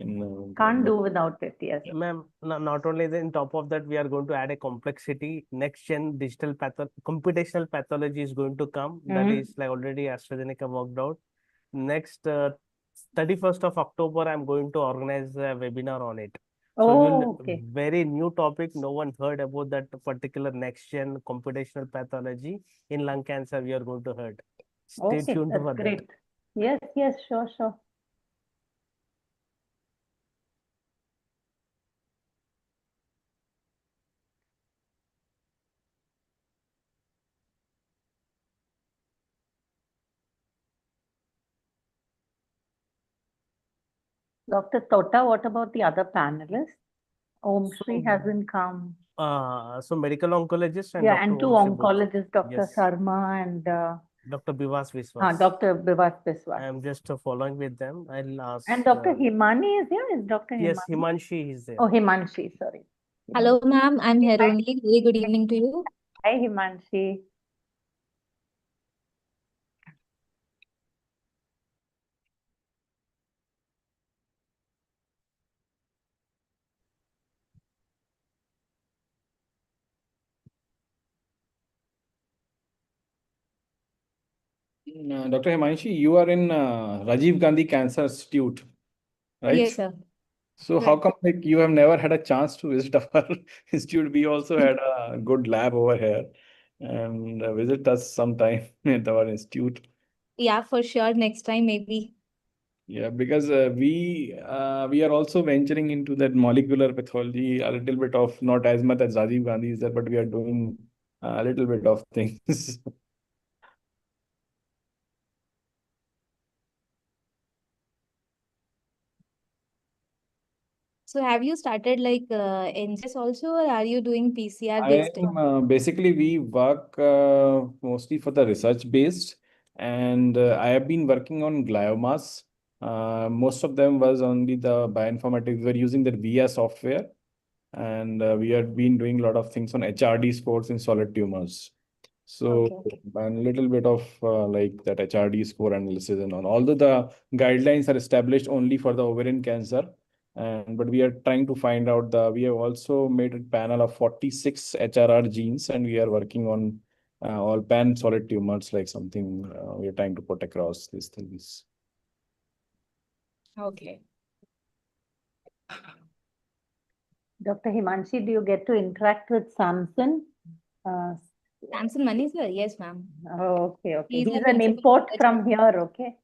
Can't do without it, yes. Ma'am, not only then, top of that, we are going to add a complexity. Next gen computational pathology is going to come. That is like already AstraZeneca worked out. Next 31st of October, I'm going to organize a webinar on it. So Okay. very new topic. No one heard about that particular next gen computational pathology in lung cancer. We are going to heard. Stay tuned That's for great. that. Yes, sure. Dr. Tota, what about the other panelists? Om Shri hasn't come. So medical oncologist and Yeah, Dr. and two Om Shri both. oncologists, Dr. Yes. Sharma and Dr. Bivas Viswas. Dr. Bivas Biswas. I'm just following with them. I'll ask. And Dr. Himani is here? Is Dr. Himani? Yes, Himanshi is there. Oh, Himanshi, sorry. Hello, ma'am. I'm here only. Very good evening to you. Hi, Himanshi. Dr. Himanshi, you are in Rajiv Gandhi Cancer Institute, right? Yes, sir. So how come like you have never had a chance to visit our institute? We also had a good lab over here, and visit us sometime at our institute. Yeah, for sure. Next time, maybe. Yeah, because we are also venturing into that molecular pathology a little bit of, not as much as Rajiv Gandhi is there, but we are doing a little bit of things. So have you started like NGS also, or are you doing PCR based? Basically, we work mostly for the research based, and I have been working on gliomas. Most of them was only the bioinformatics. We were using the VIA software, and we have been doing a lot of things on HRD scores in solid tumors. So a little bit of like that HRD score analysis and all. Although the guidelines are established only for the ovarian cancer, but we are trying to find out we have also made a panel of 46 HRR genes, and we are working on all pan solid tumors, like something we are trying to put across these things. Okay. Dr. Himanshi, do you get to interact with Samson? Samson Mani, sir? Yes, ma'am. Oh, okay. He's He's a an import from here, okay?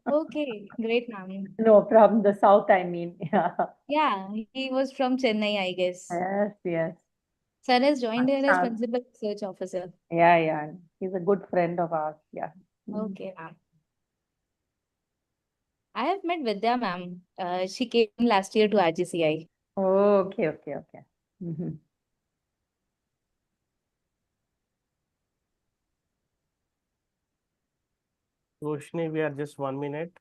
Okay, great, ma'am. No, from the south, I mean. Yeah, he was from Chennai, I guess. Yes. Sir has joined here as Principal Research Officer. Yeah. He's a good friend of ours. Yeah. Okay, ma'am. I have met Vidya, ma'am. She came last year to RGCI. Oh, okay. Roshni, we are just 1 minute.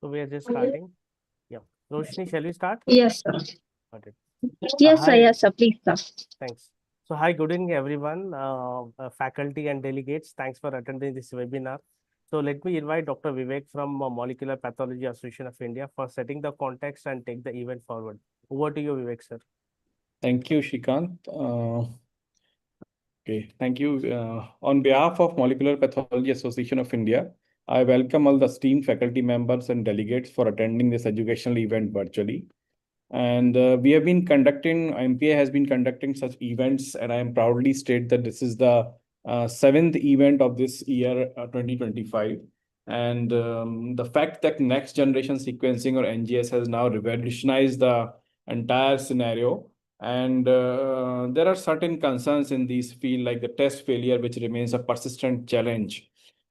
So we are just starting. Yeah. Roshni, shall we start? Yes, sir. Got it. Yes, sir. Please, sir. Thanks. So hi, good evening, everyone, faculty and delegates. Thanks for attending this webinar. So let me invite Dr. Vivek from Molecular Pathology Association of India for setting the context and take the event forward. Over to you, Vivek, sir. Thank you, Shrikant. Okay, thank you. On behalf of Molecular Pathology Association of India, I welcome all the esteemed faculty members and delegates for attending this educational event virtually. And we have been conducting, MPA has been conducting such events, and I am proudly state that this is the seventh event of this year, 2025. And the fact that next generation sequencing or NGS has now revolutionized the entire scenario. And there are certain concerns in this field, like the test failure, which remains a persistent challenge,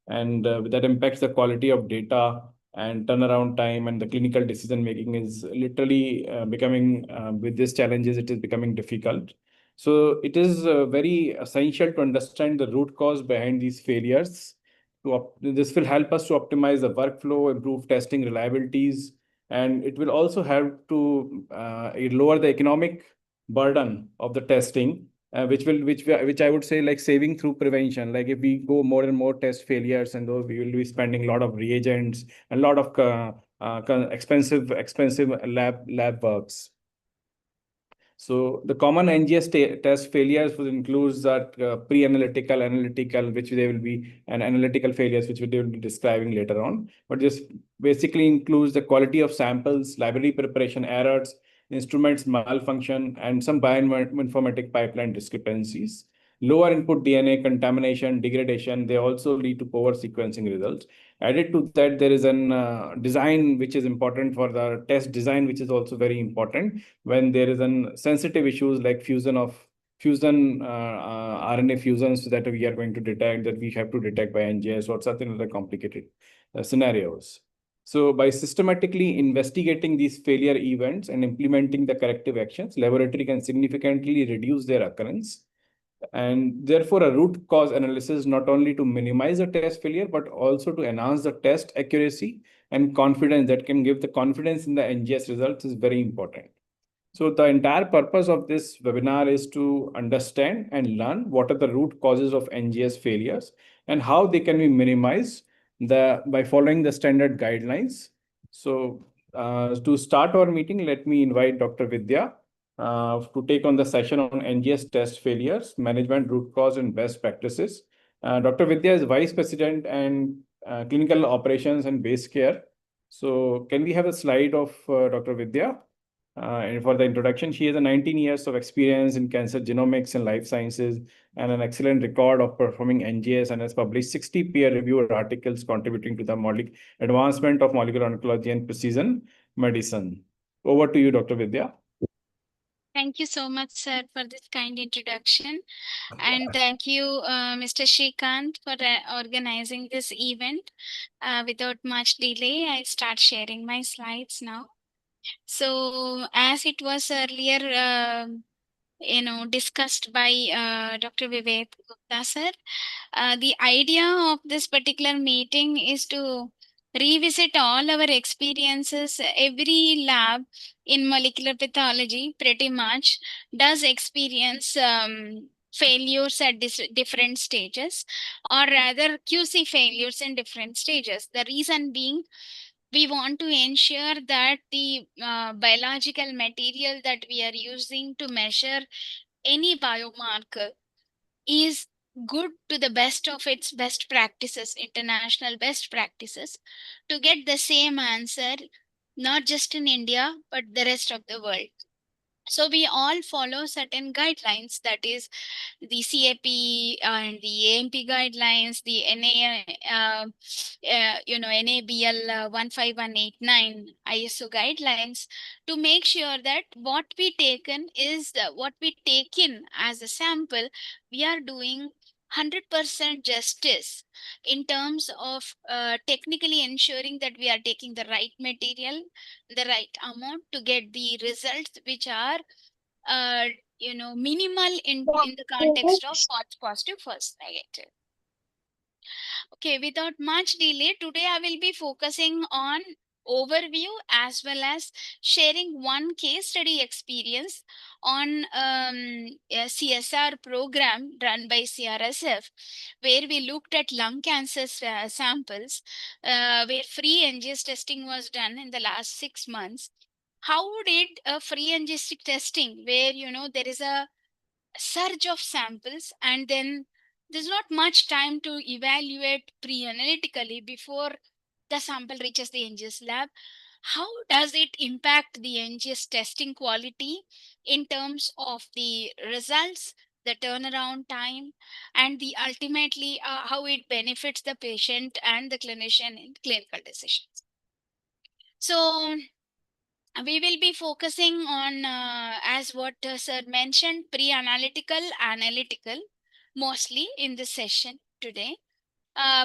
and that impacts the quality of data and turnaround time, and the clinical decision making is literally becoming, with these challenges, it is becoming difficult. So it is very essential to understand the root cause behind these failures. This will help us to optimize the workflow, improve testing reliabilities, and it will also help to lower the economic burden of the testing, which I would say, like saving through prevention. Like if we go more and more test failures, and those we will be spending a lot of reagents and a lot of expensive lab works. So the common NGS test failures would include that pre-analytical, analytical, which they will be, and analytical failures, which they will be describing later on. But this basically includes the quality of samples, library preparation errors, instruments malfunction, and some bioinformatic pipeline discrepancies. Lower input DNA contamination, degradation, they also lead to poor sequencing results. Added to that, there is an design which is important for the test design, which is also very important when there is an sensitive issues like RNA fusions that we are going to detect, that we have to detect by NGS or certain other complicated scenarios. So by systematically investigating these failure events and implementing the corrective actions, laboratory can significantly reduce their occurrence. And therefore, a root cause analysis not only to minimize the test failure, but also to enhance the test accuracy and confidence, that can give the confidence in the NGS results, is very important. So the entire purpose of this webinar is to understand and learn what are the root causes of NGS failures and how they can be minimized by following the standard guidelines. So to start our meeting, let me invite Dr. Vidya to take on the session on NGS test failures, management, root cause, and best practices. Dr. Vidya is Vice President and Clinical Operations and Base Care. So can we have a slide of Dr. Vidya? And for the introduction, she has 19 years of experience in cancer genomics and life sciences, and an excellent record of performing NGS, and has published 60 peer-reviewed articles contributing to the advancement of molecular oncology and precision medicine. Over to you, Dr. Vidya. Thank you so much, sir, for this kind introduction. And thank you, Mr. Shrikant, for organizing this event. Without much delay, I start sharing my slides now. So as it was earlier, discussed by Dr. Vivek Gupta, sir, the idea of this particular meeting is to revisit all our experiences. Every lab in molecular pathology pretty much does experience failures at different stages, or rather QC failures in different stages. The reason being, we want to ensure that the biological material that we are using to measure any biomarker is good to the best of its best practices, international best practices, to get the same answer, not just in India, but the rest of the world. So we all follow certain guidelines, that is the CAP and the AMP guidelines, the NABL 15189 ISO guidelines, to make sure that what we taken is what we take in as a sample, we are doing 100% justice in terms of technically ensuring that we are taking the right material, the right amount, to get the results which are minimal in the context of false positive, false negative. Okay, without much delay, today I will be focusing on overview as well as sharing one case study experience on a CSR program run by CRSF, where we looked at lung cancer samples, where free NGS testing was done in the last 6 months. How did a free NGS testing, where there is a surge of samples, and then there's not much time to evaluate pre-analytically before the sample reaches the NGS lab, how does it impact the NGS testing quality in terms of the results, the turnaround time, and the ultimately how it benefits the patient and the clinician in clinical decisions. So we will be focusing on, as what sir mentioned, pre-analytical, analytical, mostly in this session today.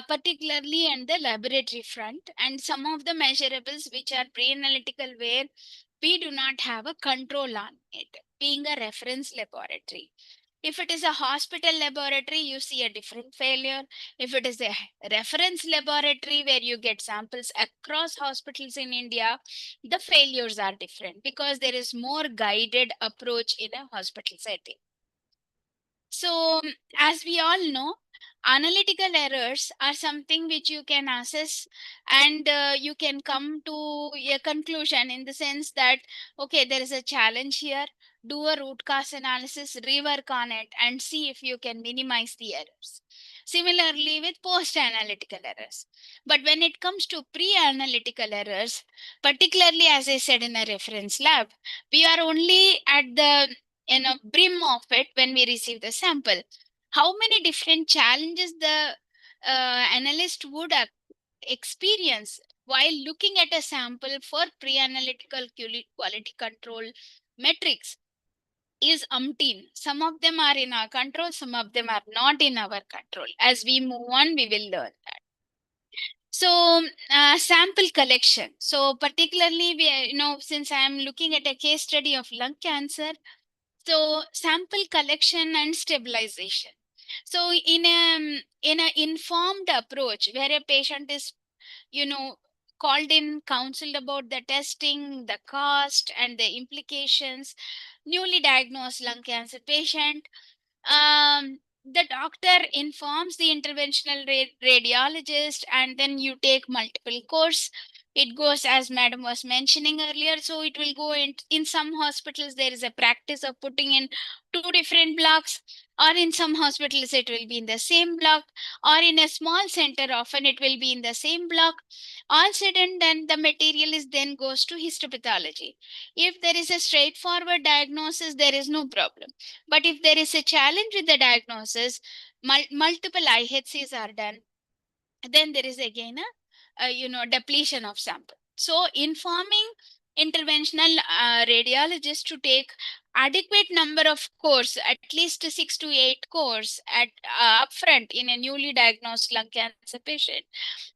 Particularly in the laboratory front, and some of the measurables which are pre-analytical where we do not have a control on it, being a reference laboratory. If it is a hospital laboratory, you see a different failure. If it is a reference laboratory where you get samples across hospitals in India, the failures are different because there is more guided approach in a hospital setting. So, as we all know, analytical errors are something which you can assess, and you can come to a conclusion in the sense that, okay, there is a challenge here, do a root cause analysis, rework on it, and see if you can minimize the errors. Similarly, with post analytical errors. But when it comes to pre analytical errors, particularly as I said in a reference lab, we are only at the brim of it when we receive the sample. How many different challenges the analyst would experience while looking at a sample for pre-analytical quality control metrics is umpteen. Some of them are in our control, some of them are not in our control. As we move on, we will learn that. So sample collection. So particularly, since I am looking at a case study of lung cancer, so sample collection and stabilization. So in a informed approach where a patient is, called in, counseled about the testing, the cost and the implications, newly diagnosed lung cancer patient, the doctor informs the interventional radiologist, and then you take multiple course. It goes as madam was mentioning earlier. So it will go in some hospitals, there is a practice of putting in 2 different blocks, or in some hospitals it will be in the same block, or in a small center often it will be in the same block. All said and done, the material is then goes to histopathology. If there is a straightforward diagnosis, there is no problem. But if there is a challenge with the diagnosis, multiple IHCs are done, then there is again a depletion of sample. So informing interventional radiologists to take adequate number of course, at least 6 to 8 course at upfront in a newly diagnosed lung cancer patient,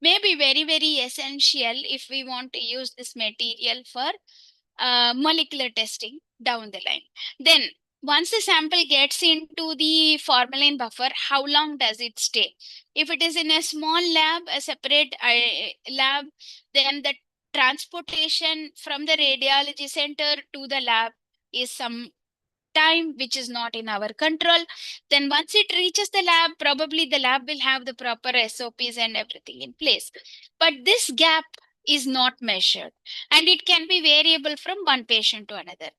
may be very, very essential if we want to use this material for molecular testing down the line. Then once the sample gets into the formalin buffer, how long does it stay? If it is in a small lab, a separate lab, then the transportation from the radiology center to the lab is some time which is not in our control. Then once it reaches the lab, probably the lab will have the proper SOPs and everything in place. But this gap is not measured, and it can be variable from one patient to another.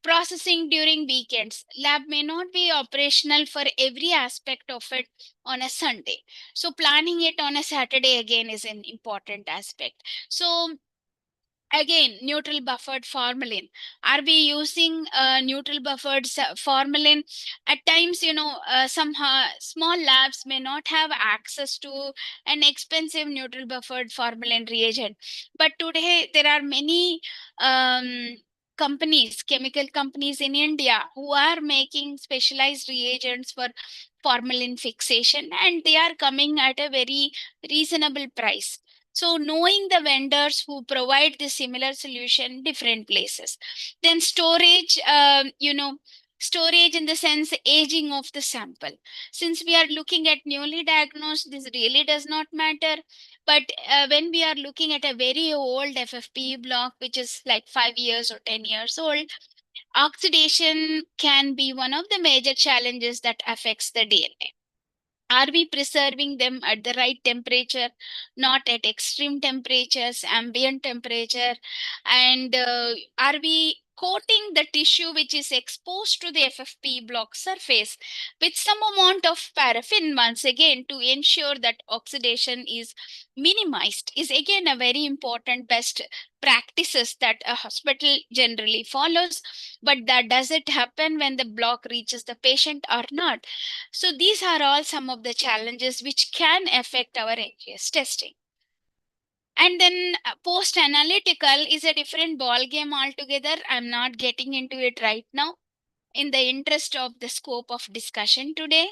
Processing during weekends, lab may not be operational for every aspect of it on a Sunday. So planning it on a Saturday again is an important aspect. So again, neutral buffered formalin. Are we using neutral buffered formalin? At times, some small labs may not have access to an expensive neutral buffered formalin reagent. But today, there are many companies, chemical companies in India, who are making specialized reagents for formalin fixation, and they are coming at a very reasonable price. So knowing the vendors who provide the similar solution different places. Then storage, storage in the sense aging of the sample. Since we are looking at newly diagnosed, this really does not matter. But when we are looking at a very old FFPE block, which is like 5 years or 10 years old, oxidation can be one of the major challenges that affects the DNA. Are we preserving them at the right temperature, not at extreme temperatures, ambient temperature? And are we coating the tissue which is exposed to the FFP block surface with some amount of paraffin once again to ensure that oxidation is minimized is again a very important best practices that a hospital generally follows. But that does it happen when the block reaches the patient or not? So these are all some of the challenges which can affect our NGS testing. And then post-analytical is a different ball game altogether. I'm not getting into it right now in the interest of the scope of discussion today.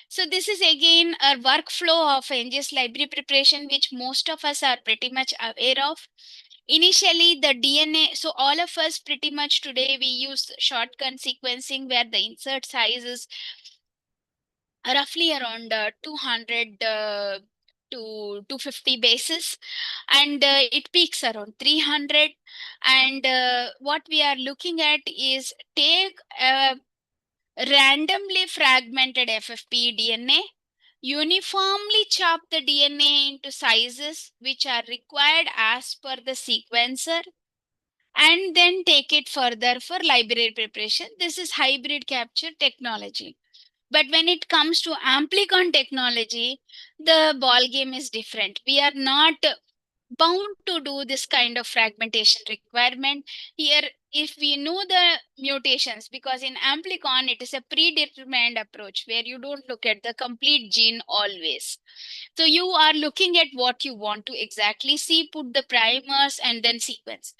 So this is again a workflow of NGS library preparation, which most of us are pretty much aware of. Initially, the DNA, so all of us pretty much today, we use shotgun sequencing where the insert size is roughly around 200 to 250 bases, and it peaks around 300. And what we are looking at is take a randomly fragmented FFP DNA, uniformly chop the DNA into sizes which are required as per the sequencer, and then take it further for library preparation. This is hybrid capture technology. But when it comes to amplicon technology, the ball game is different. We are not bound to do this kind of fragmentation requirement. Here, if we know the mutations, because in amplicon, it is a predetermined approach where you don't look at the complete gene always. So you are looking at what you want to exactly see, put the primers and then sequence.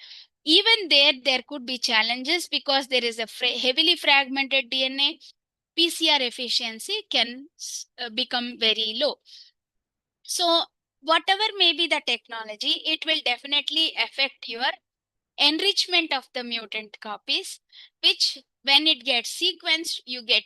Even there could be challenges because there is a heavily fragmented DNA. PCR efficiency can become very low. So whatever may be the technology, it will definitely affect your enrichment of the mutant copies, which when it gets sequenced, you get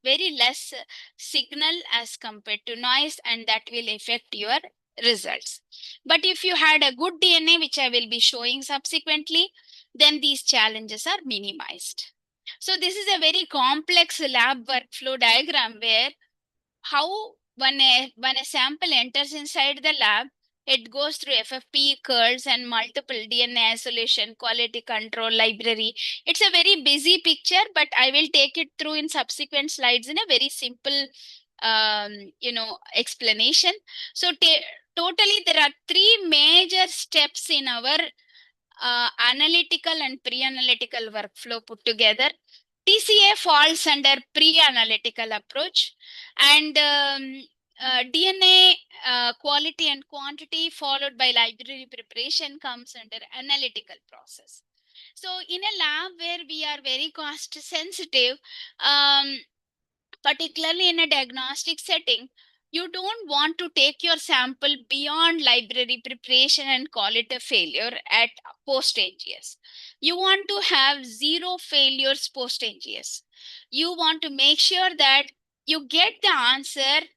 very less signal as compared to noise, and that will affect your results. But if you had a good DNA, which I will be showing subsequently, then these challenges are minimized. So this is a very complex lab workflow diagram where how when a sample enters inside the lab, it goes through FFP curls and multiple DNA isolation, quality control, library. It's a very busy picture, but I will take it through in subsequent slides in a very simple, explanation. So totally, there are three major steps in our analytical and pre-analytical workflow put together. TCA falls under pre-analytical approach, and DNA quality and quantity followed by library preparation comes under analytical process. So in a lab where we are very cost sensitive, particularly in a diagnostic setting, you don't want to take your sample beyond library preparation and call it a failure at post NGS. You want to have zero failures post NGS. You want to make sure that you get the answer,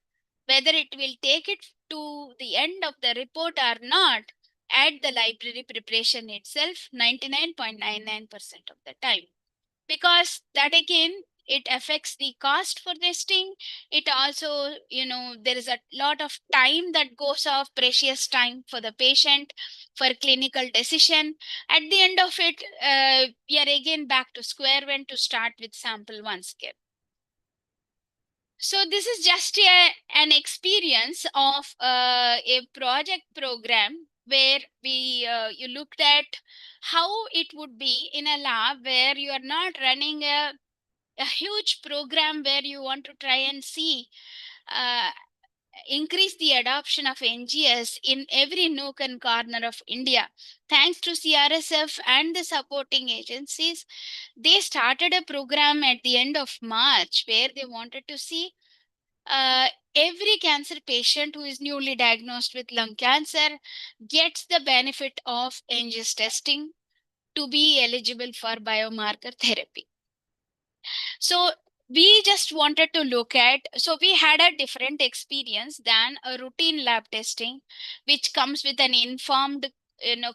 whether it will take it to the end of the report or not, at the library preparation itself 99.99% of the time. Because that again, it affects the cost for testing. It also, there is a lot of time that goes off, precious time for the patient, for clinical decision. At the end of it, we are again back to square one to start with sample one scale. So this is just an experience of a project program where you looked at how it would be in a lab where you are not running a huge program where you want to try and see increase the adoption of NGS in every nook and corner of India. Thanks to CRSF and the supporting agencies, they started a program at the end of March where they wanted to see every cancer patient who is newly diagnosed with lung cancer gets the benefit of NGS testing to be eligible for biomarker therapy. So we just wanted to look at, so we had a different experience than a routine lab testing, which comes with an informed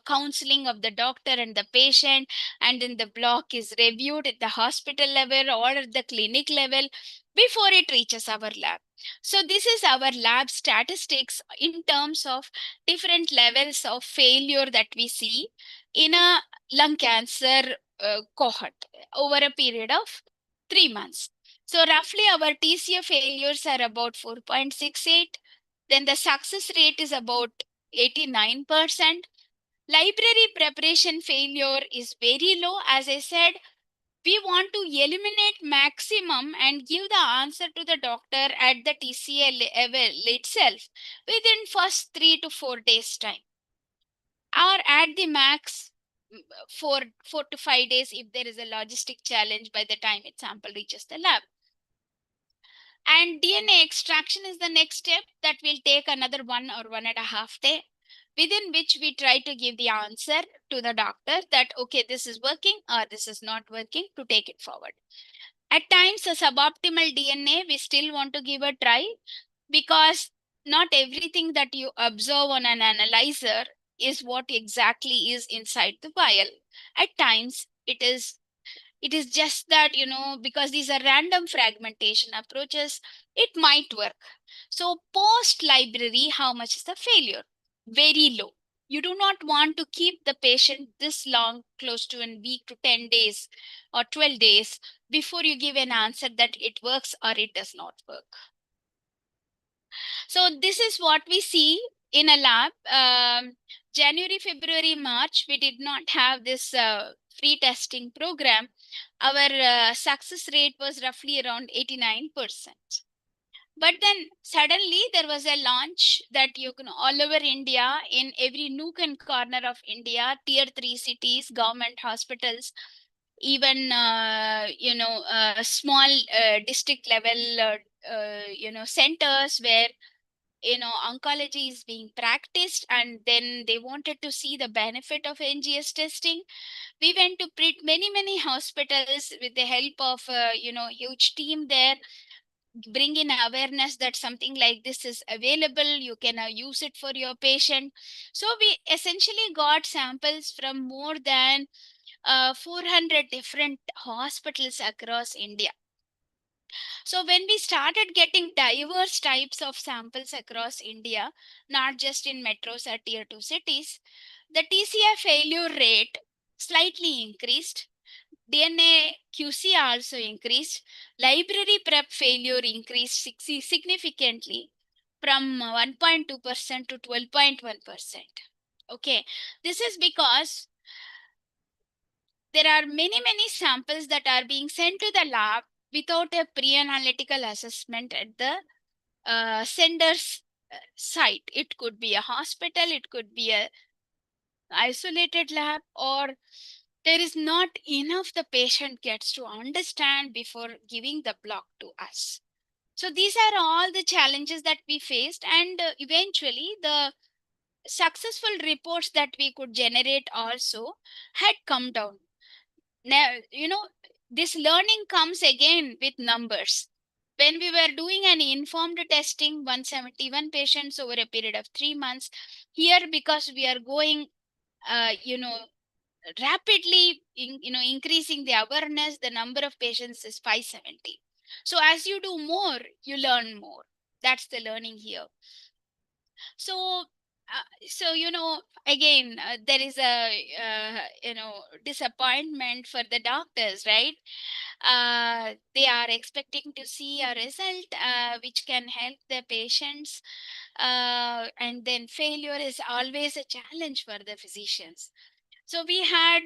counseling of the doctor and the patient, and then the block is reviewed at the hospital level or at the clinic level before it reaches our lab. So this is our lab statistics in terms of different levels of failure that we see in a lung cancer cohort over a period of 3 months. So roughly our TCA failures are about 4.68. Then the success rate is about 89%. Library preparation failure is very low. As I said, we want to eliminate maximum and give the answer to the doctor at the TCA level itself within first 3 to 4 days time, or at the max 4 to 5 days if there is a logistic challenge by the time its sample reaches the lab. And DNA extraction is the next step that will take another 1 or 1.5 days, within which we try to give the answer to the doctor that, okay, this is working or this is not working, to take it forward. At times, a suboptimal DNA, we still want to give a try, because not everything that you observe on an analyzer is what exactly is inside the vial. At times, it is just that, because these are random fragmentation approaches, it might work. So post library, how much is the failure? Very low. You do not want to keep the patient this long, close to a week to 10 days or 12 days before you give an answer that it works or it does not work. So this is what we see in a lab. January, February, March, we did not have this free testing program. Our success rate was roughly around 89%. But then suddenly there was a launch that you can all over India, in every nook and corner of India, tier 3 cities, government hospitals, even small district level centers where oncology is being practiced, and then they wanted to see the benefit of NGS testing. We went to many hospitals with the help of huge team there, bring in awareness that something like this is available, you can use it for your patient. So we essentially got samples from more than 400 different hospitals across India. So when we started getting diverse types of samples across India, not just in metros or tier 2 cities, the TCI failure rate slightly increased. DNA QC also increased. Library prep failure increased significantly from 1.2% to 12.1%. Okay, this is because there are many samples that are being sent to the lab without a pre-analytical assessment at the sender's site. It could be a hospital, it could be a isolated lab, or there is not enough the patient gets to understand before giving the block to us. So these are all the challenges that we faced, and eventually the successful reports that we could generate also had come down. Now, this learning comes again with numbers. When we were doing an informed testing, 171 patients over a period of 3 months, here because we are going, rapidly, increasing the awareness, the number of patients is 570. So as you do more, you learn more. That's the learning here. So, again, there is a, disappointment for the doctors, right? They are expecting to see a result which can help the patients. And then failure is always a challenge for the physicians. So we had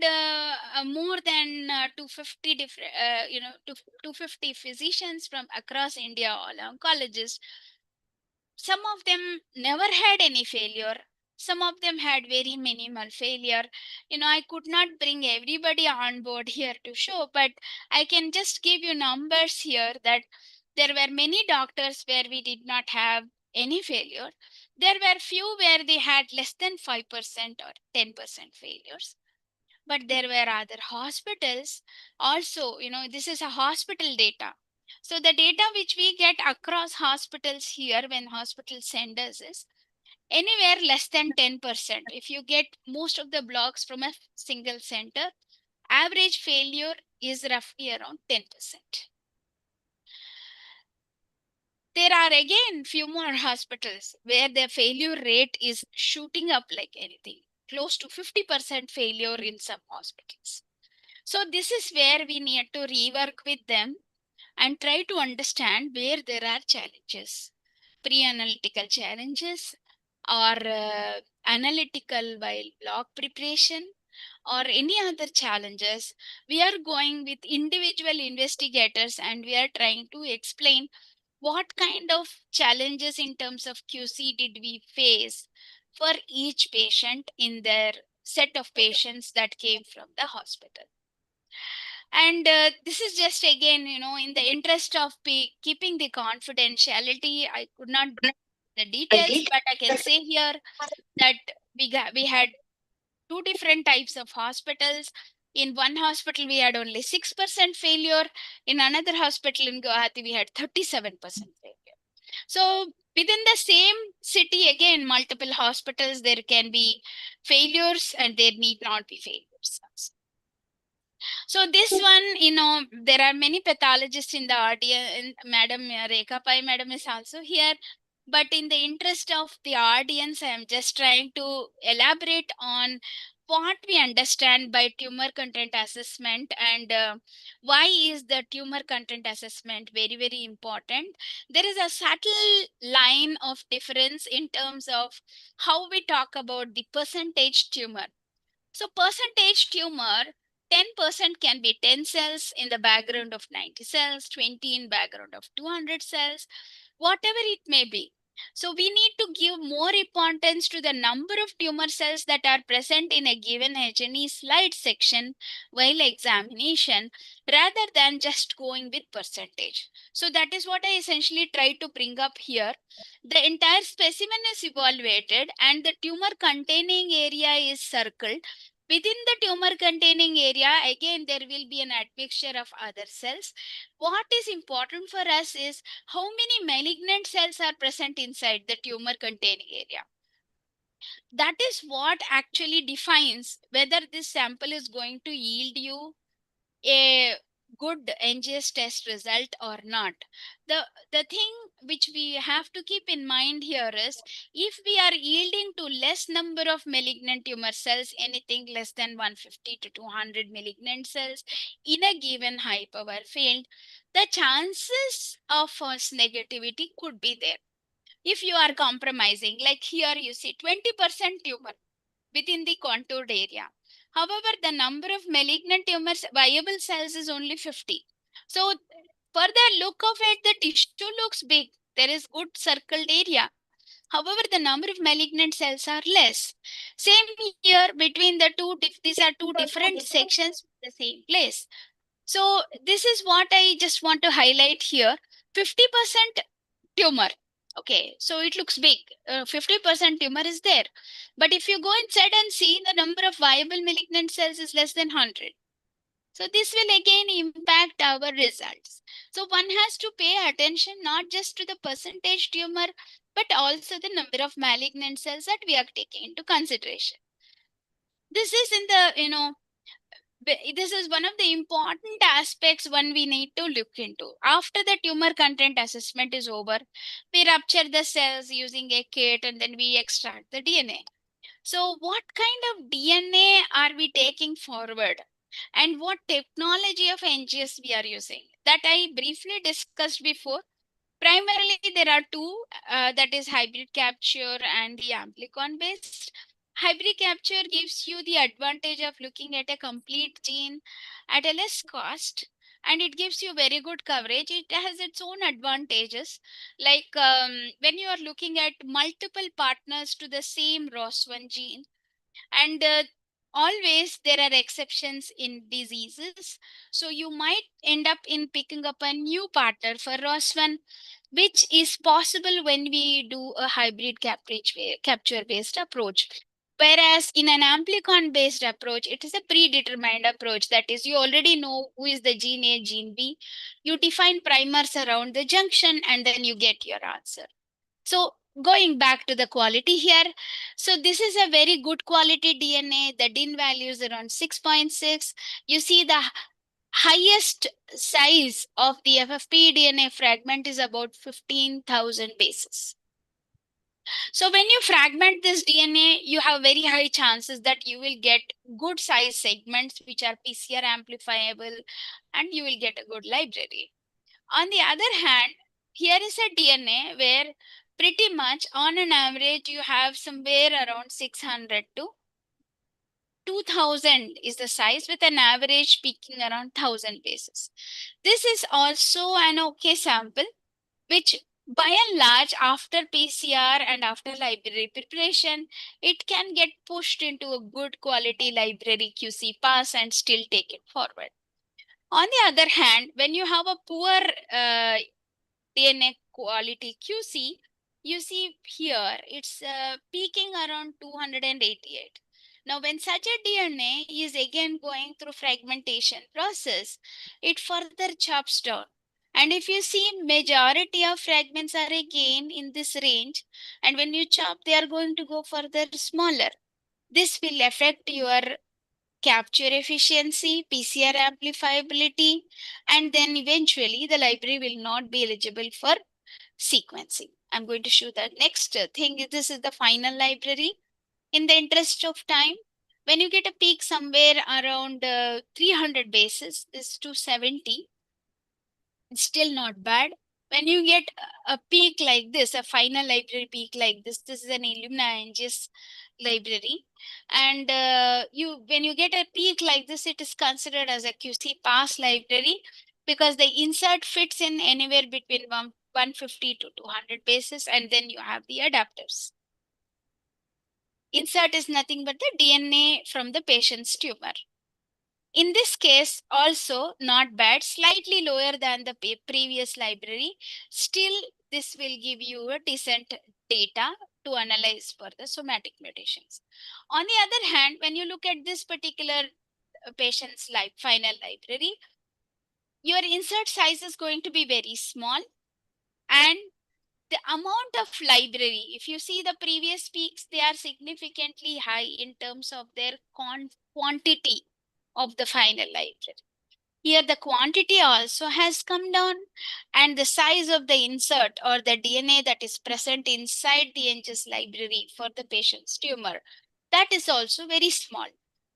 more than 250 different, 250 physicians from across India, all oncologists. Some of them never had any failure. Some of them had very minimal failure. I could not bring everybody on board here to show, but I can just give you numbers here that there were many doctors where we did not have any failure. There were few where they had less than 5% or 10% failures. But there were other hospitals also, this is a hospital data. So the data which we get across hospitals here, when hospitals send us, is anywhere less than 10%. If you get most of the blocks from a single center, average failure is roughly around 10%. There are again few more hospitals where the failure rate is shooting up like anything. close to 50% failure in some hospitals. So this is where we need to rework with them and try to understand where there are challenges, pre-analytical challenges, or analytical while block preparation, or any other challenges. We are going with individual investigators and we are trying to explain what kind of challenges in terms of QC did we face for each patient in their set of patients that came from the hospital. And this is just again, in the interest of keeping the confidentiality, I could not give the details, but I can say here that we had two different types of hospitals. In one hospital, we had only 6% failure. In another hospital in Guwahati, we had 37% failure. So within the same city, again, multiple hospitals, there can be failures and there need not be failures. So this one, there are many pathologists in the audience. Madam Rekha Pai Madam is also here. But in the interest of the audience, I am just trying to elaborate on what we understand by tumor content assessment and why is the tumor content assessment very, very important. There is a subtle line of difference in terms of how we talk about the percentage tumor. So percentage tumor, 10% can be 10 cells in the background of 90 cells, 20 in background of 200 cells, whatever it may be. So we need to give more importance to the number of tumor cells that are present in a given H&E slide section while examination rather than just going with percentage. So that is what I essentially try to bring up here. The entire specimen is evaluated and the tumor containing area is circled. Within the tumor containing area, again, there will be an admixture of other cells. What is important for us is how many malignant cells are present inside the tumor containing area. That is what actually defines whether this sample is going to yield you a good NGS test result or not. The thing which we have to keep in mind here is if we are yielding to less number of malignant tumor cells, anything less than 150 to 200 malignant cells in a given high power field, the chances of false negativity could be there. If you are compromising, like here you see 20% tumor within the contoured area. However, the number of malignant tumors, viable cells is only 50. So for the look of it, the tissue looks big. There is good circled area. However, the number of malignant cells are less. Same here between the two, these are two different sections, the same place. So this is what I just want to highlight here. 50% tumor. Okay, so it looks big. 50% tumor is there. But if you go inside and see, the number of viable malignant cells is less than 100. So this will again impact our results. So one has to pay attention not just to the percentage tumor, but also the number of malignant cells that we are taking into consideration. This is in the, this is one of the important aspects one we need to look into. After the tumor content assessment is over, we rupture the cells using a kit and then we extract the DNA. So what kind of DNA are we taking forward? And what technology of NGS we are using? That I briefly discussed before. Primarily, there are two, that is hybrid capture and the amplicon based. Hybrid capture gives you the advantage of looking at a complete gene at a less cost, and it gives you very good coverage. It has its own advantages, like when you are looking at multiple partners to the same ROS1 gene, and always there are exceptions in diseases. So you might end up in picking up a new partner for ROS1, which is possible when we do a hybrid capture based approach. Whereas in an amplicon based approach, it is a predetermined approach. That is, you already know who is the gene A, gene B. You define primers around the junction and then you get your answer. So going back to the quality here. So this is a very good quality DNA. The DIN value is around 6.6. You see the highest size of the FFP DNA fragment is about 15,000 bases. So when you fragment this DNA, you have very high chances that you will get good size segments which are PCR amplifiable, and you will get a good library. On the other hand, here is a DNA where pretty much on an average you have somewhere around 600 to 2000 is the size, with an average peaking around 1000 bases. This is also an okay sample, which by and large after PCR and after library preparation, it can get pushed into a good quality library QC pass and still take it forward. On the other hand, when you have a poor DNA quality QC, you see here it's peaking around 288. Now, when such a DNA is again going through fragmentation process, it further chops down. And if you see, majority of fragments are again in this range, and when you chop, they are going to go further smaller. This will affect your capture efficiency, PCR amplifiability, and then eventually the library will not be eligible for sequencing. I'm going to show the next thing. This is the final library. In the interest of time, when you get a peak somewhere around 300 bases, this 270, it's still not bad. When you get a peak like this, a final library peak like this is an Illumina NGS library. And when you get a peak like this, it is considered as a QC pass library because the insert fits in anywhere between 150 to 200 bases, and then you have the adapters. Insert is nothing but the DNA from the patient's tumor. In this case, also not bad, slightly lower than the previous library. Still, this will give you a decent data to analyze for the somatic mutations. On the other hand, when you look at this particular patient's final library, your insert size is going to be very small, and the amount of library, if you see the previous peaks, they are significantly high in terms of their quantity of the final library. Here the quantity also has come down, and the size of the insert or the DNA that is present inside the NGS library for the patient's tumor, that is also very small.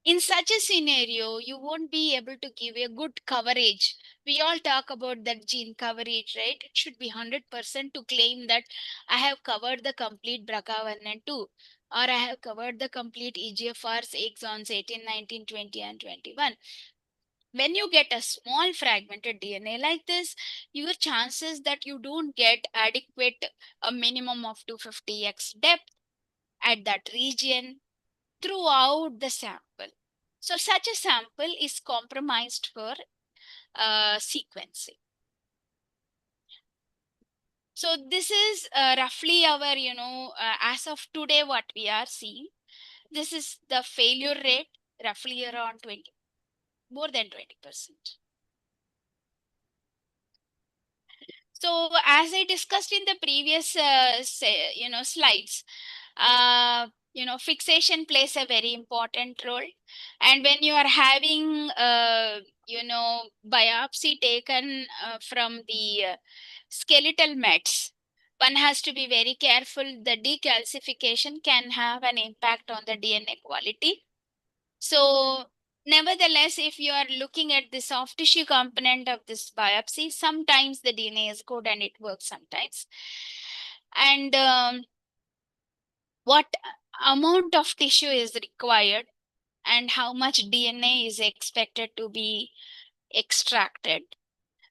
In such a scenario, you won't be able to give a good coverage. We all talk about that gene coverage, right? It should be 100% to claim that I have covered the complete BRCA1 and 2, or I have covered the complete EGFRs, exons 18, 19, 20, and 21. When you get a small fragmented DNA like this, your chances that you don't get adequate a minimum of 250x depth at that region throughout the sample. So such a sample is compromised for sequencing. So this is roughly our, as of today, what we are seeing. This is the failure rate, roughly around 20, more than 20%. So as I discussed in the previous, slides, fixation plays a very important role. And when you are having, biopsy taken from the skeletal mets, one has to be very careful. The decalcification can have an impact on the DNA quality. So nevertheless, if you are looking at the soft tissue component of this biopsy, sometimes the DNA is good and it works sometimes. And what amount of tissue is required and how much DNA is expected to be extracted.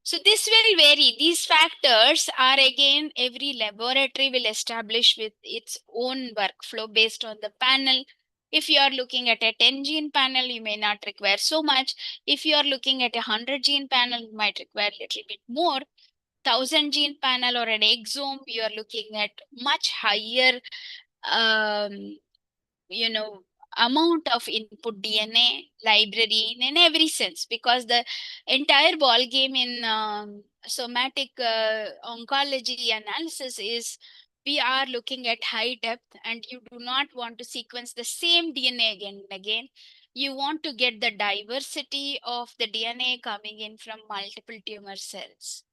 So this will vary. These factors are again, every laboratory will establish with its own workflow based on the panel. If you are looking at a 10 gene panel, you may not require so much. If you are looking at a 100 gene panel, you might require a little bit more. 1000 gene panel or an exome, you are looking at much higher, amount of input DNA library in every sense, because the entire ball game in somatic oncology analysis is we are looking at high depth, and you do not want to sequence the same DNA again and again. You want to get the diversity of the DNA coming in from multiple tumor cells.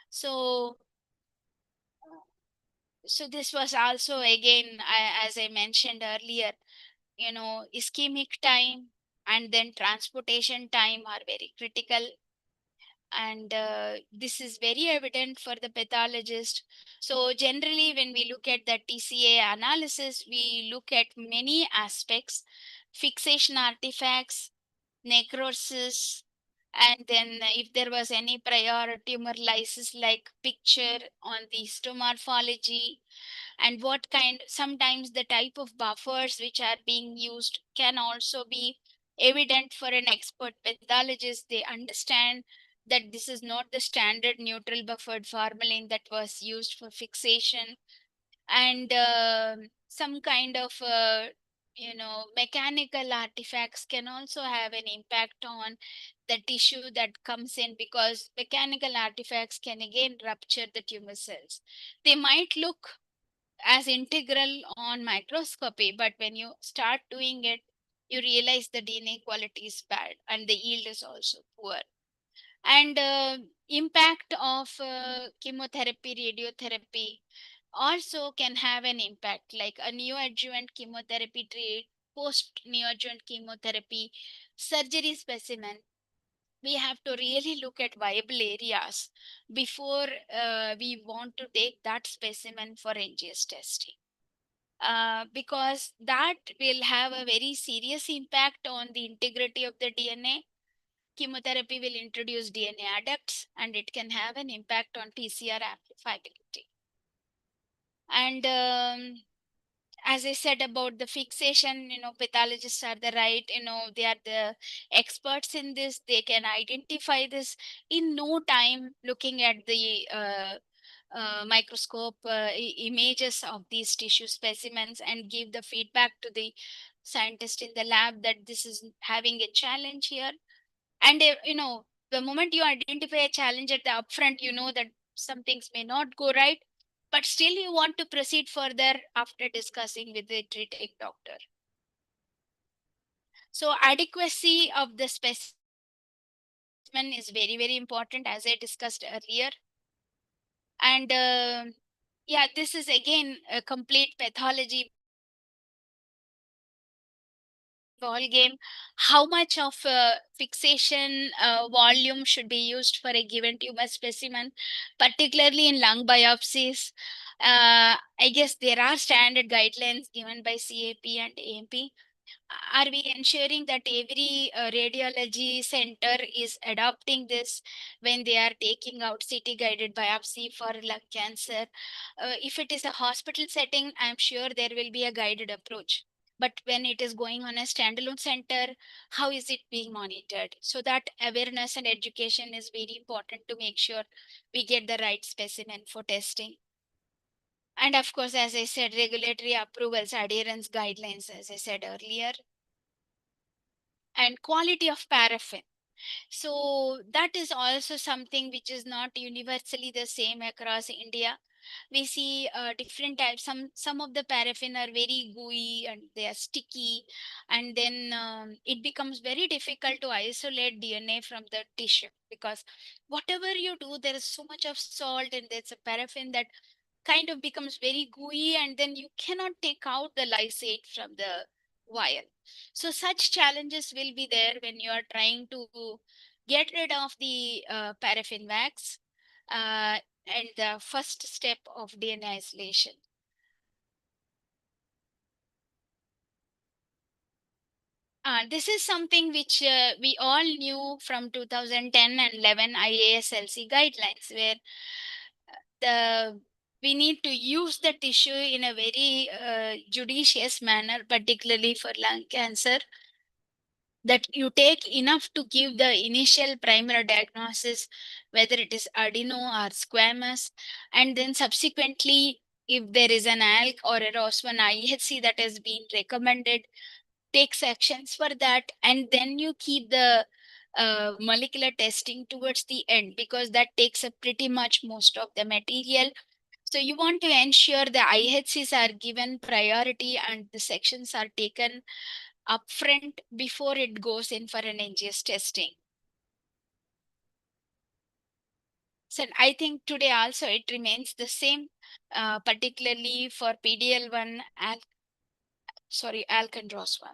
So So this was also again, as I mentioned earlier, ischemic time and then transportation time are very critical. And this is very evident for the pathologist. So generally, when we look at the TCA analysis, we look at many aspects: fixation artifacts, necrosis, and then if there was any prior tumor lysis like picture on the histomorphology, and what kind, sometimes the type of buffers which are being used can also be evident for an expert pathologist. They understand that this is not the standard neutral buffered formalin that was used for fixation. And some kind of mechanical artifacts can also have an impact on the tissue that comes in, because mechanical artifacts can again rupture the tumor cells. They might look as integral on microscopy, but when you start doing it, you realize the DNA quality is bad and the yield is also poor. And impact of chemotherapy, radiotherapy also can have an impact, like a neoadjuvant chemotherapy treat, post neoadjuvant chemotherapy surgery specimen. We have to really look at viable areas before we want to take that specimen for NGS testing. Because that will have a very serious impact on the integrity of the DNA. Chemotherapy will introduce DNA adducts and it can have an impact on PCR amplifiability. And as I said about the fixation, pathologists are the right, they are the experts in this. They can identify this in no time looking at the microscope images of these tissue specimens and give the feedback to the scientist in the lab that this is having a challenge here. And the moment you identify a challenge at the upfront, you know that some things may not go right, but still you want to proceed further after discussing with the treating doctor. So adequacy of the specimen is very, very important, as I discussed earlier. And yeah, this is again a complete pathology ball game. How much of fixation volume should be used for a given tumor specimen, particularly in lung biopsies? I guess there are standard guidelines given by CAP and AMP. Are we ensuring that every radiology center is adopting this when they are taking out CT guided biopsy for lung cancer? If it is a hospital setting, I'm sure there will be a guided approach. But when it is going on a standalone center, how is it being monitored? So that awareness and education is very important to make sure we get the right specimen for testing. And of course, as I said, regulatory approvals, adherence guidelines, as I said earlier, and quality of paraffin. So that is also something which is not universally the same across India. We see different types. Some of the paraffin are very gooey and they are sticky, and then it becomes very difficult to isolate DNA from the tissue, because whatever you do, there is so much of salt and there's a paraffin that kind of becomes very gooey, and then you cannot take out the lysate from the vial. So such challenges will be there when you are trying to get rid of the paraffin wax and the first step of DNA isolation. This is something which we all knew from 2010 and 11 IASLC guidelines, where we need to use the tissue in a very judicious manner, particularly for lung cancer, that you take enough to give the initial primary diagnosis, whether it is adeno or squamous, and then subsequently, if there is an ALK or a ROS1 IHC that has been recommended, takes actions for that, and then you keep the molecular testing towards the end, because that takes up pretty much most of the material. So you want to ensure the IHCs are given priority and the sections are taken upfront before it goes in for an NGS testing. So I think today also it remains the same, particularly for PDL1, Alkandros 1.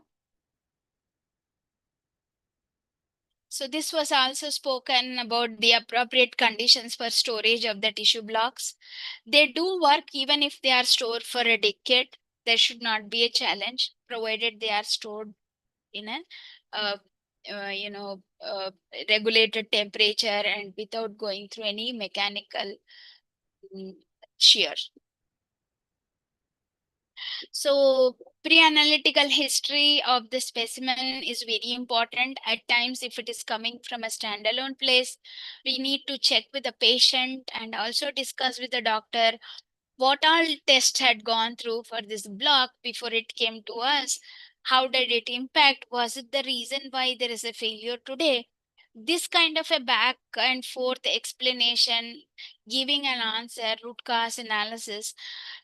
So this was also spoken about the appropriate conditions for storage of the tissue blocks. They do work even if they are stored for a decade. There should not be a challenge, provided they are stored in a uh, regulated temperature and without going through any mechanical shear. So pre-analytical history of the specimen is very important. At times, if it is coming from a standalone place, we need to check with the patient and also discuss with the doctor what all tests had gone through for this block before it came to us. How did it impact? Was it the reason why there is a failure today? This kind of a back and forth explanation, giving an answer, root cause analysis,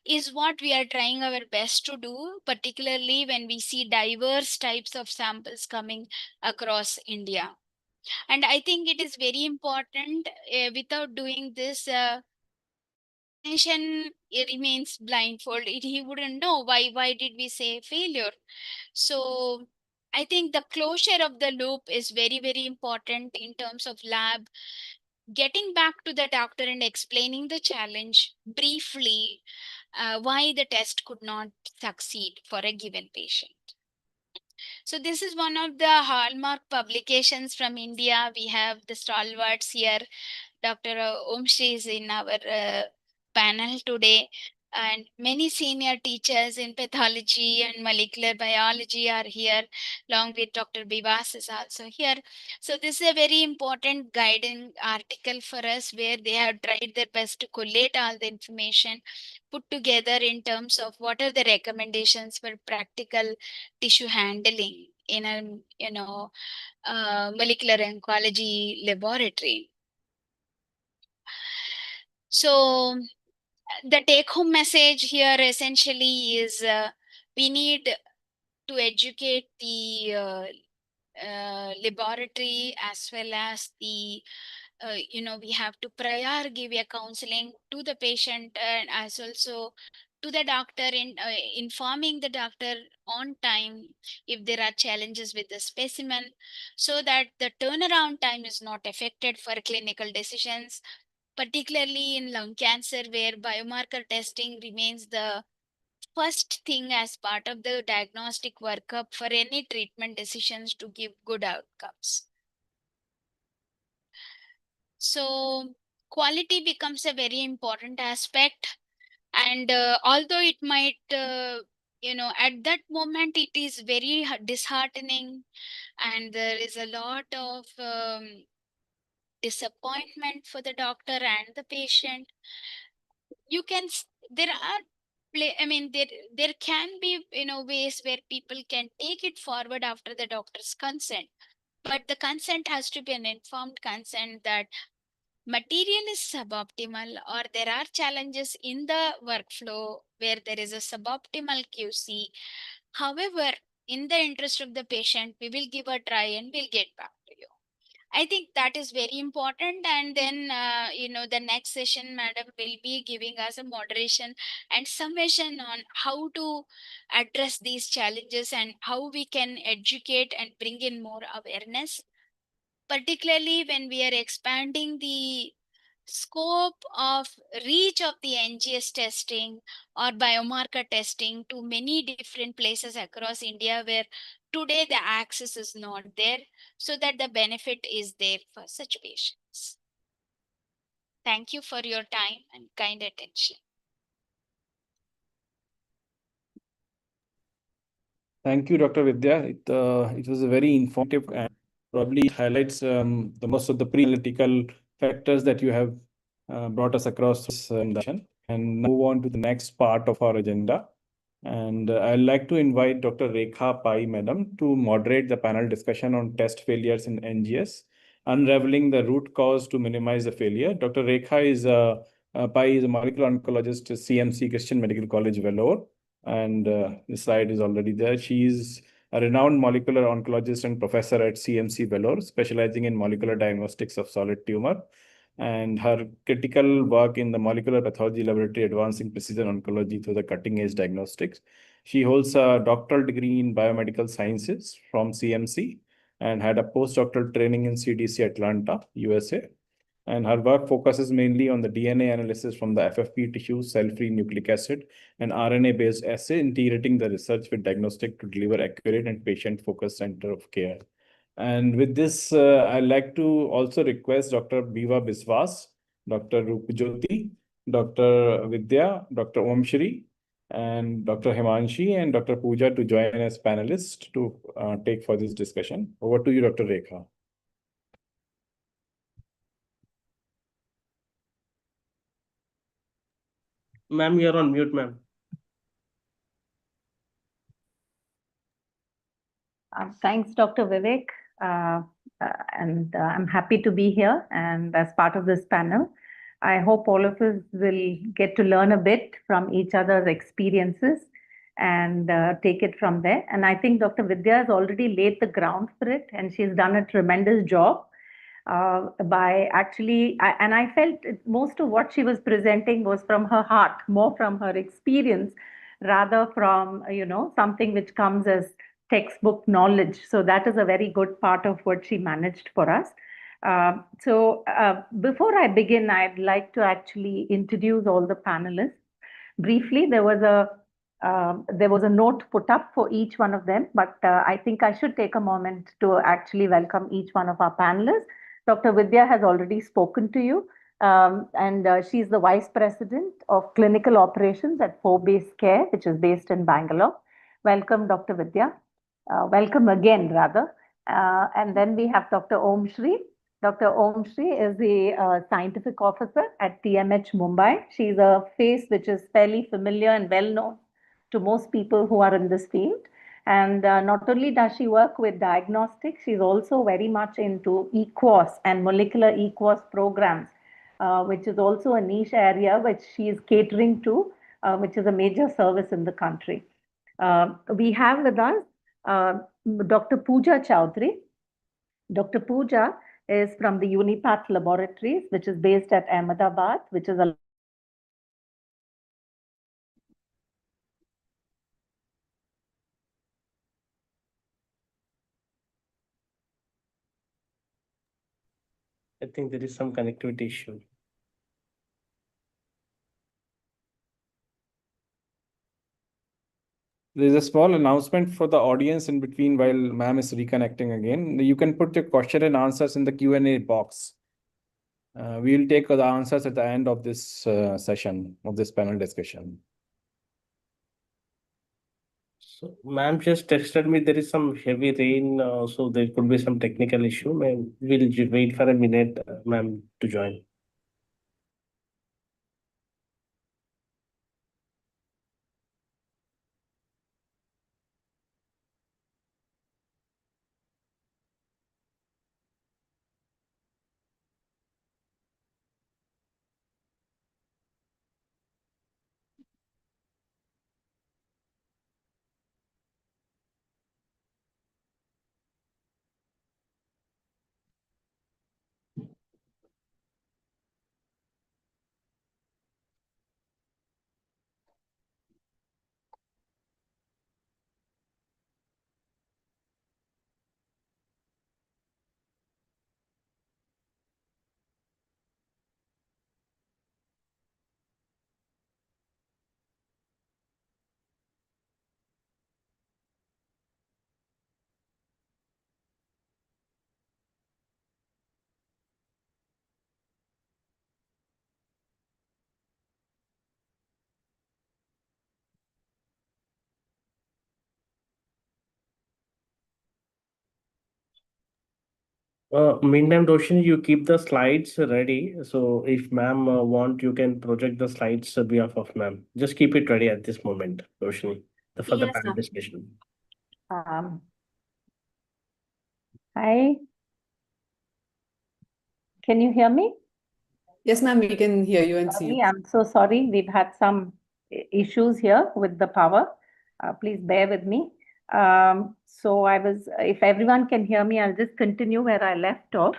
is what we are trying our best to do, particularly when we see diverse types of samples coming across India. And I think it is very important. Without doing this, clinician remains blindfolded. He wouldn't know why did we say failure. So I think the closure of the loop is very, very important in terms of lab. Getting back to the doctor and explaining the challenge briefly, why the test could not succeed for a given patient. So this is one of the hallmark publications from India. We have the stalwarts here. Dr. Omshi is in our panel today, and many senior teachers in pathology and molecular biology are here, along with Dr. Bivas is also here. So this is a very important guiding article for us, where they have tried their best to collate all the information, put together in terms of what are the recommendations for practical tissue handling in a molecular oncology laboratory. So the take home message here essentially is we need to educate the laboratory as well as the we have to prior give a counseling to the patient and as also to the doctor, in informing the doctor on time if there are challenges with the specimen, so that the turnaround time is not affected for clinical decisions, particularly in lung cancer, where biomarker testing remains the first thing as part of the diagnostic workup for any treatment decisions to give good outcomes. So quality becomes a very important aspect, and although it might at that moment it is very disheartening, and there is a lot of disappointment for the doctor and the patient. You can there are there can be ways where people can take it forward after the doctor's consent, but the consent has to be an informed consent that material is suboptimal or there are challenges in the workflow where there is a suboptimal QC. However, in the interest of the patient, we will give a try and we'll get back to you. I think that is very important. And then, the next session, madam, will be giving us a moderation and summation on how to address these challenges and how we can educate and bring in more awareness, particularly when we are expanding the scope of reach of the NGS testing or biomarker testing to many different places across India where today the access is not there, so that the benefit is there for such patients. Thank you for your time and kind attention. Thank you, Dr. Vidya. It was a very informative and probably highlights the most of the pre-analytical factors that you have brought us across this session. And move on to the next part of our agenda. And I'd like to invite Dr. Rekha Pai, madam, to moderate the panel discussion on test failures in NGS, unraveling the root cause to minimize the failure. Dr. Rekha Pai is a molecular oncologist at CMC Christian Medical College, Vellore. And the slide is already there. She is a renowned molecular oncologist and professor at CMC Vellore, specializing in molecular diagnostics of solid tumor. and her critical work in the molecular pathology laboratory advancing precision oncology through the cutting-edge diagnostics. She holds a doctoral degree in biomedical sciences from CMC and had a postdoctoral training in CDC Atlanta, USA. And her work focuses mainly on the DNA analysis from the FFP tissue, cell-free nucleic acid, and RNA-based assay, integrating the research with diagnostic to deliver accurate and patient-focused center of care. And with this, I'd like to also request Dr. Biva Biswas, Dr. Rupjyoti, Dr. Vidya, Dr. Om Shri, and Dr. Himanshi and Dr. Pooja to join as panelists to take for this discussion. Over to you, Dr. Rekha. Ma'am, you're on mute, ma'am. Thanks, Dr. Vivek. I'm happy to be here and as part of this panel. I hope all of us will get to learn a bit from each other's experiences and take it from there. And I think Dr. Vidya has already laid the ground for it, and she's done a tremendous job by actually, and I felt most of what she was presenting was from her heart, more from her experience, rather from, something which comes as textbook knowledge. So that is a very good part of what she managed for us. Before I begin, I'd like to actually introduce all the panelists. Briefly, there was a note put up for each one of them, but I think I should take a moment to actually welcome each one of our panelists. Dr. Vidya has already spoken to you, and she's the Vice President of Clinical Operations at 4Base Care, which is based in Bangalore. Welcome, Dr. Vidya. Welcome again, rather. And then we have Dr. Om Shri. Dr. Om Shri is the scientific officer at TMH Mumbai. She's a face which is fairly familiar and well known to most people who are in this field. And not only does she work with diagnostics, she's also very much into EQOS and molecular EQOS programs, which is also a niche area which she is catering to, which is a major service in the country. We have with us Dr. Pooja Chowdhury. Dr. Pooja is from the Unipath Laboratories, which is based at Ahmedabad, which is a I think there is some connectivity issue. There's a small announcement for the audience in between while ma'am is reconnecting again. You can put your question and answers in the Q&A box. We will take the answers at the end of this session, of this panel discussion. So, ma'am just texted me there is some heavy rain, so there could be some technical issue. Ma'am, we'll wait for a minute, ma'am, to join. Meantime, Roshan, you keep the slides ready. So if ma'am want, you can project the slides on behalf of ma'am. Just keep it ready at this moment, Roshan, for the Yes, panel sir. discussion. Hi. Can you hear me? Yes, ma'am, we can hear you and see Sorry, you. I'm so sorry. We've had some issues here with the power. Please bear with me. If everyone can hear me, I'll just continue where I left off.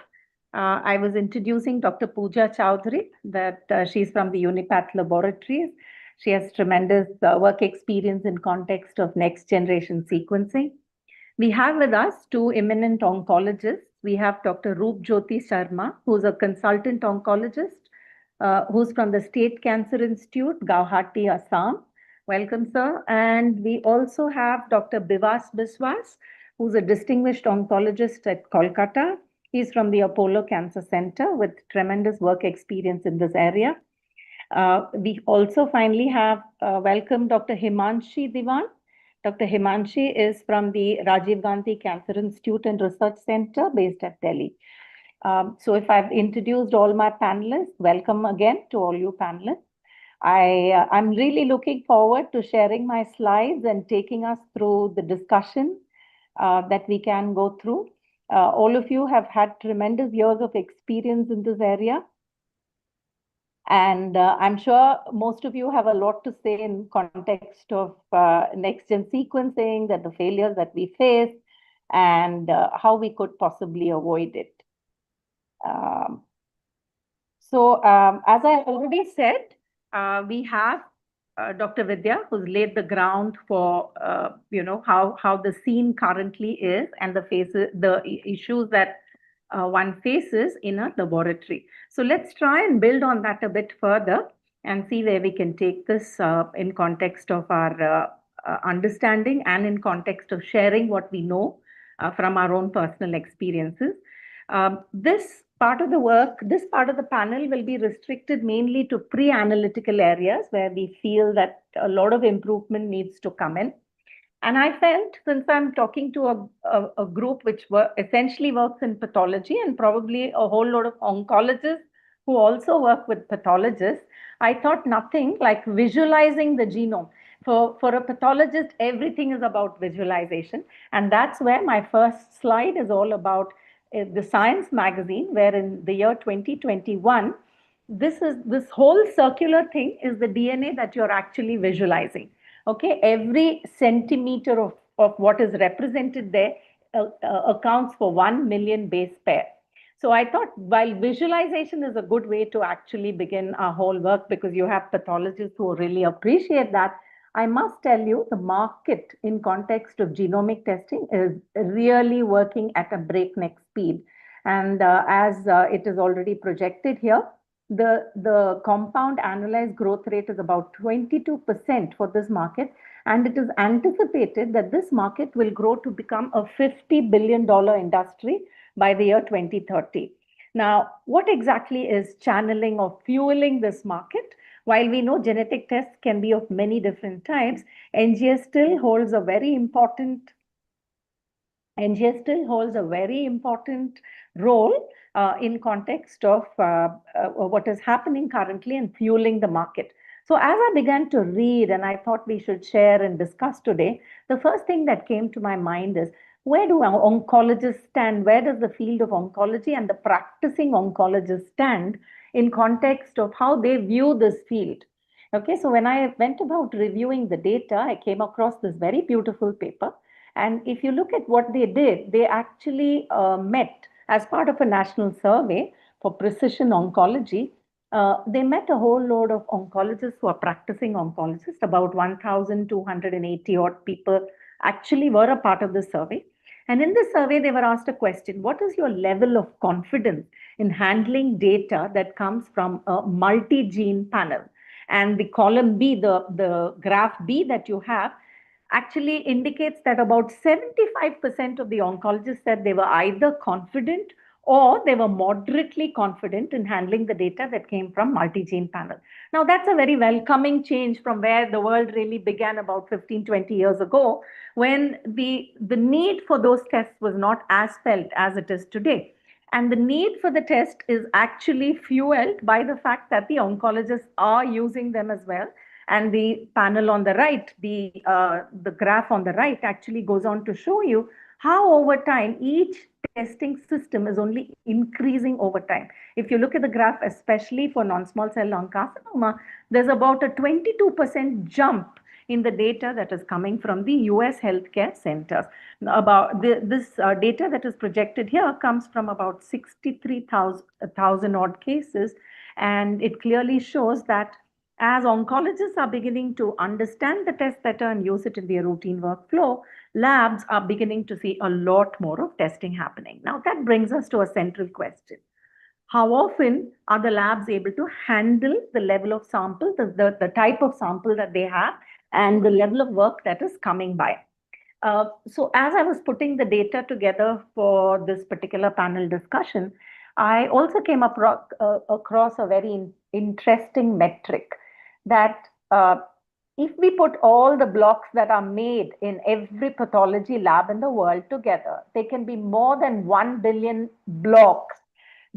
I was introducing Dr. Pooja Chowdhury, that she's from the Unipath Laboratories. She has tremendous work experience in context of next generation sequencing. We have with us two eminent oncologists. We have Dr. Roop Jyoti Sharma, who's a consultant oncologist, who's from the State Cancer Institute, Guwahati, Assam. Welcome, sir. And we also have Dr. Bivas Biswas, who's a distinguished oncologist at Kolkata. He's from the Apollo Cancer Center with tremendous work experience in this area. We also finally have welcome Dr. Himanshi Diwan. Dr. Himanshi is from the Rajiv Gandhi Cancer Institute and Research Center based at Delhi. So if I've introduced all my panelists, welcome again to all you panelists. I'm really looking forward to sharing my slides and taking us through the discussion that we can go through. All of you have had tremendous years of experience in this area. And I'm sure most of you have a lot to say in context of next-gen sequencing, that the failures that we face, and how we could possibly avoid it. As I already said, we have Dr. Vidya, who's laid the ground for how the scene currently is and the issues that one faces in a laboratory. So let's try and build on that a bit further and see where we can take this in context of our understanding and in context of sharing what we know from our own personal experiences. This part of the panel will be restricted mainly to pre-analytical areas where we feel that a lot of improvement needs to come in. And I felt, since I'm talking to a group which essentially works in pathology and probably a whole lot of oncologists who also work with pathologists, I thought nothing like visualizing the genome. For a pathologist, everything is about visualization. And that's where my first slide is all about the Science magazine, where in the year 2021, this whole circular thing is the DNA that you're actually visualizing. Okay, every centimeter of what is represented there accounts for 1 million base pair. So I thought, while visualization is a good way to actually begin our whole work, because you have pathologists who really appreciate that, I must tell you the market in context of genomic testing is really working at a breakneck speed. And as it is already projected here, the compound annualized growth rate is about 22% for this market, and it is anticipated that this market will grow to become a $50 billion industry by the year 2030. Now, what exactly is channeling or fueling this market? While we know genetic tests can be of many different types, NGS still holds a very important role in context of what is happening currently and fueling the market. So as I began to read and I thought we should share and discuss today, the first thing that came to my mind is, where do our oncologists stand? Where does the field of oncology and the practicing oncologists stand in context of how they view this field? Okay, so when I went about reviewing the data, I came across this very beautiful paper. And if you look at what they did, they actually met as part of a national survey for precision oncology. They met a whole load of oncologists who are practicing oncologists. About 1,280 odd people actually were a part of the survey. And in this survey, they were asked a question: what is your level of confidence in handling data that comes from a multi-gene panel? And the column B, the graph B that you have, actually indicates that about 75% of the oncologists said they were either confident or they were moderately confident in handling the data that came from multi-gene panel. Now, that's a very welcoming change from where the world really began about 15, 20 years ago, when the need for those tests was not as felt as it is today. And the need for the test is actually fueled by the fact that the oncologists are using them as well. And the panel on the right, the graph on the right actually goes on to show you how over time each testing system is only increasing over time. If you look at the graph, especially for non-small cell lung carcinoma, there's about a 22% jump in the data that is coming from the US healthcare centers. About this data that is projected here comes from about 63,000 odd cases, and it clearly shows that as oncologists are beginning to understand the test better and use it in their routine workflow, labs are beginning to see a lot more of testing happening. Now, that brings us to a central question. How often are the labs able to handle the level of sample, the type of sample that they have, and the level of work that is coming by? So as I was putting the data together for this particular panel discussion, I also came across a very interesting metric that if we put all the blocks that are made in every pathology lab in the world together, there can be more than 1 billion blocks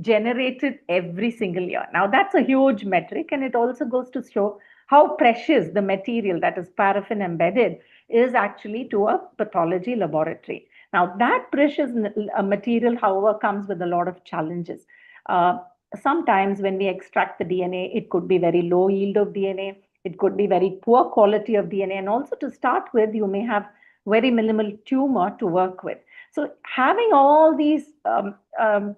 generated every single year. Now, that's a huge metric, and it also goes to show how precious the material that is paraffin embedded is actually to a pathology laboratory. Now, that precious material, however, comes with a lot of challenges. Sometimes when we extract the DNA, it could be very low yield of DNA, it could be very poor quality of DNA, and also to start with, you may have very minimal tumor to work with. So having all these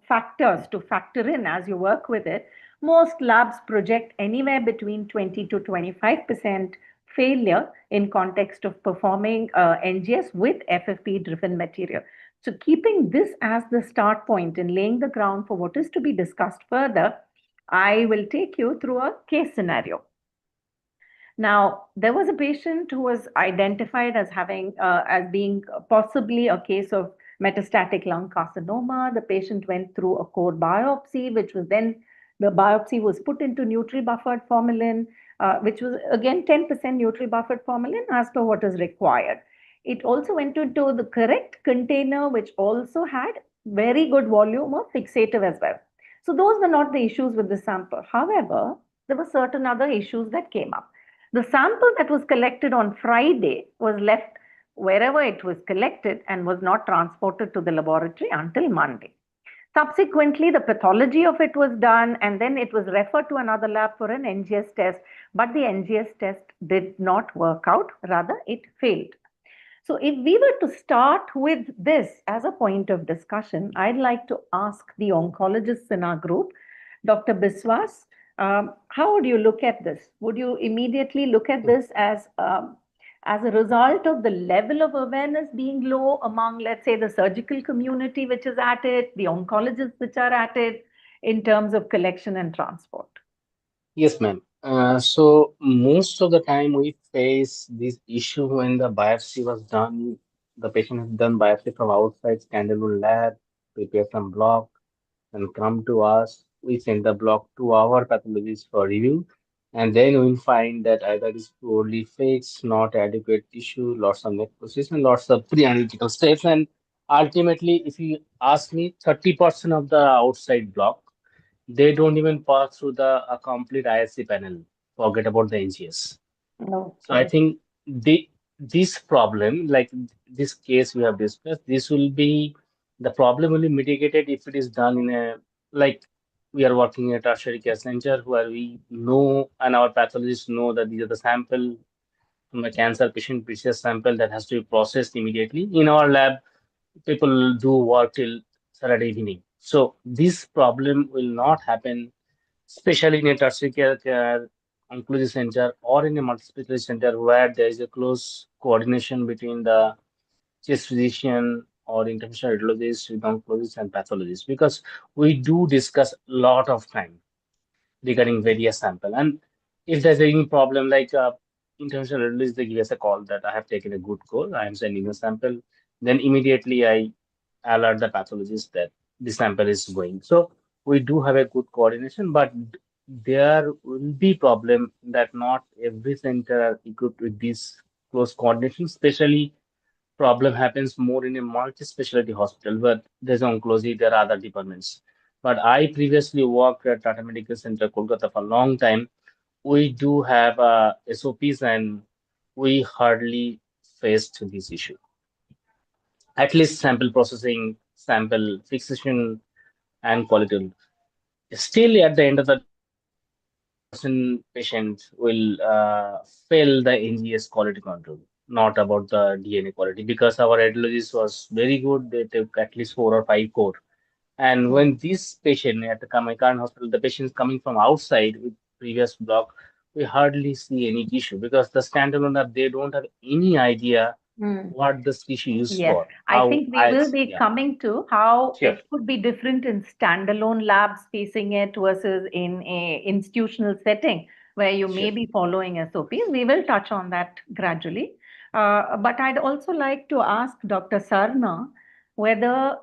factors to factor in as you work with it, most labs project anywhere between 20 to 25% failure in context of performing NGS with FFP-driven material. So keeping this as the start point and laying the ground for what is to be discussed further, I will take you through a case scenario. Now, there was a patient who was identified as being possibly a case of metastatic lung carcinoma. The patient went through a core biopsy, which was then the biopsy was put into neutral-buffered formalin, which was again 10% neutral-buffered formalin as per what is required. It also went into the correct container, which also had very good volume of fixative as well. So those were not the issues with the sample. However, there were certain other issues that came up. The sample that was collected on Friday was left wherever it was collected and was not transported to the laboratory until Monday. Subsequently, the pathology of it was done, and then it was referred to another lab for an NGS test, but the NGS test did not work out, rather it failed. So if we were to start with this as a point of discussion, I'd like to ask the oncologists in our group, Dr. Biswas, how would you look at this? Would you immediately look at this as a result of the level of awareness being low among, let's say, the surgical community which is at it, the oncologists which are at it, in terms of collection and transport? Yes, ma'am. So most of the time we face this issue when the biopsy was done. The patient has done biopsy from outside, standalone lab, prepare some block, and come to us. We send the block to our pathologist for review, and then we'll find that either it's poorly fixed, not adequate tissue, lots of necrosis, and lots of pre-analytical steps. And ultimately, if you ask me, 30% of the outside block, they don't even pass through a complete ISC panel. Forget about the NGS. No. So I think this problem, like this case we have discussed, the problem will be mitigated if it is done in a, like, we are working at a tertiary care center where we know and our pathologists know that these are the sample from a cancer patient precious sample that has to be processed immediately. In our lab, people do work till Saturday evening. So this problem will not happen, especially in a tertiary care oncology center or in a multi-specialty center where there is a close coordination between the chest physician or interventional radiologist with oncologists and pathologists, because we do discuss a lot of time regarding various sample. And if there's any problem like interventional radiologist, they give us a call that I have taken a good call, I am sending a sample, then immediately I alert the pathologist that the sample is going. So we do have a good coordination, but there will be problem that not every center are equipped with this close coordination. Especially problem happens more in a multi-specialty hospital where there's oncology, there are other departments. But I previously worked at Tata Medical Center, Kolkata for a long time. We do have SOPs and we hardly faced this issue. At least sample processing, sample fixation, and quality. Still, at the end of the day, patient will fail the NGS quality control, not about the DNA quality, because our radiologist was very good. They took at least 4 or 5 core. And when this patient at my current hospital, the patient is coming from outside with previous block, we hardly see any tissue because the standalone lab, they don't have any idea what this tissue is Yes, for. I How think we will be yeah, coming to how sure. it could be different in standalone labs facing it versus in a institutional setting where you may Sure. be following SOPs. We will touch on that gradually. But I'd also like to ask Dr. Sarna whether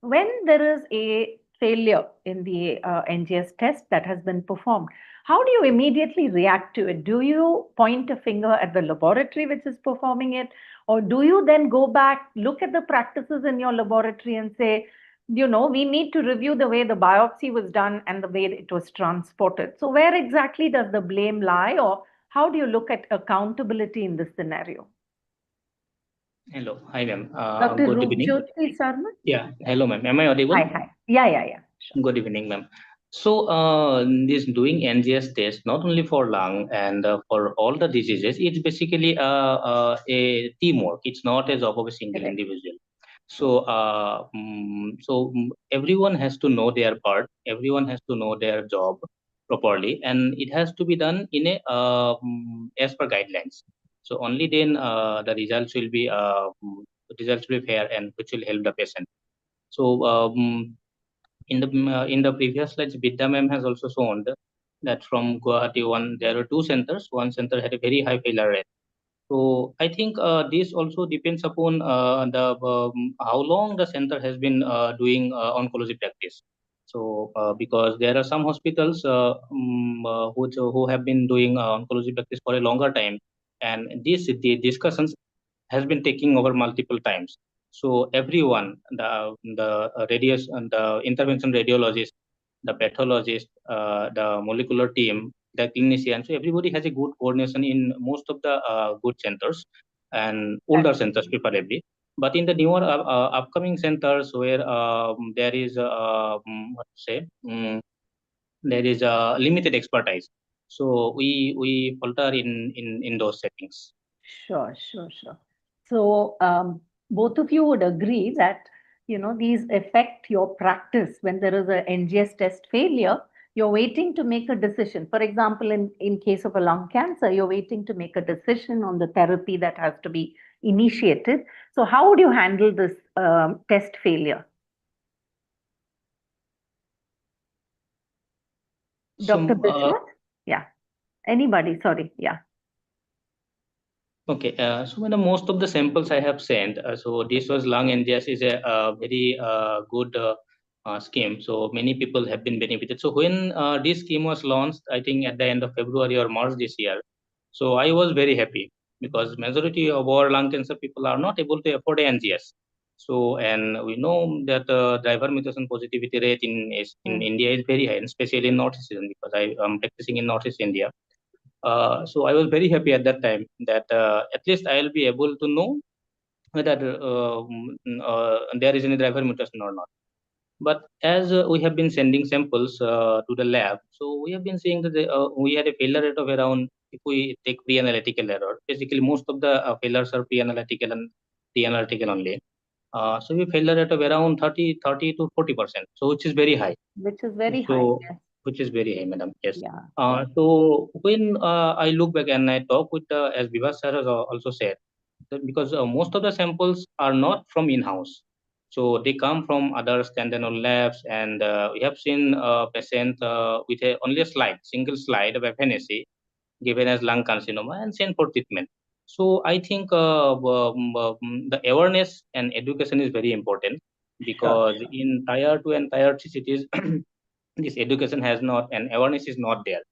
when there is a failure in the NGS test that has been performed, how do you immediately react to it? Do you point a finger at the laboratory which is performing it? Or do you then go back, look at the practices in your laboratory and say, we need to review the way the biopsy was done and the way it was transported? So where exactly does the blame lie, or how do you look at accountability in this scenario? Hello. Hi, ma'am. Dr. Good evening. Rupjyoti Sarma? Yeah. Hello, ma'am. Am I audible? Hi. Yeah. Sure. Good evening, ma'am. So, this doing NGS test not only for lung and for all the diseases, it's basically a teamwork. It's not a job of a single Correct. individual. So, everyone has to know their part. Everyone has to know their job properly, and it has to be done in a as per guidelines. So only then the results will be fair and which will help the patient. So in the previous slides, Vidya ma'am has also shown that from Guwahati one, there were two centers. One center had a very high failure rate. So I think this also depends upon the how long the center has been doing oncology practice. So because there are some hospitals who have been doing oncology practice for a longer time, and the discussions has been taking over multiple times. So everyone, the radiation, the intervention radiologist, the pathologist, the molecular team, the clinician, so everybody has a good coordination in most of the good centers and older centers preferably. But in the newer upcoming centers where there is what to say, there is a limited expertise, so we falter in those settings. Sure. So both of you would agree that these affect your practice when there is a NGS test failure. You're waiting to make a decision. For example, in case of a lung cancer, you're waiting to make a decision on the therapy that has to be initiated. So how would you handle this test failure? Dr. Biswath? Yeah. Anybody? Sorry. Yeah. Okay, so madam, most of the samples I have sent, so this was lung NGS is a very good scheme. So many people have been benefited. So when this scheme was launched, I think at the end of February or March this year, so I was very happy because majority of our lung cancer people are not able to afford NGS. So and we know that driver mutation positivity rate in India is very high, and especially in Northeast Indian, because I am practicing in Northeast India. So I was very happy at that time that at least I'll be able to know whether there is any driver mutation or not. But as we have been sending samples to the lab, so we have been seeing that we had a failure rate of around, if we take pre-analytical error, basically most of the failures are pre-analytical and pre-analytical only. So we failure rate of around 30 to 40%, so which is very high. Which is very high. So, Yes. which is very high, madam. Yes. Yeah. So when I look back and I talk with as Viva sir has also said, that because most of the samples are not from in-house, so they come from other standalone labs, and we have seen patient with only a single slide of FNAC given as lung carcinoma and sent for treatment. So I think the awareness and education is very important, because in tier 2 and tier 3 cities, this education has not, and awareness is not there.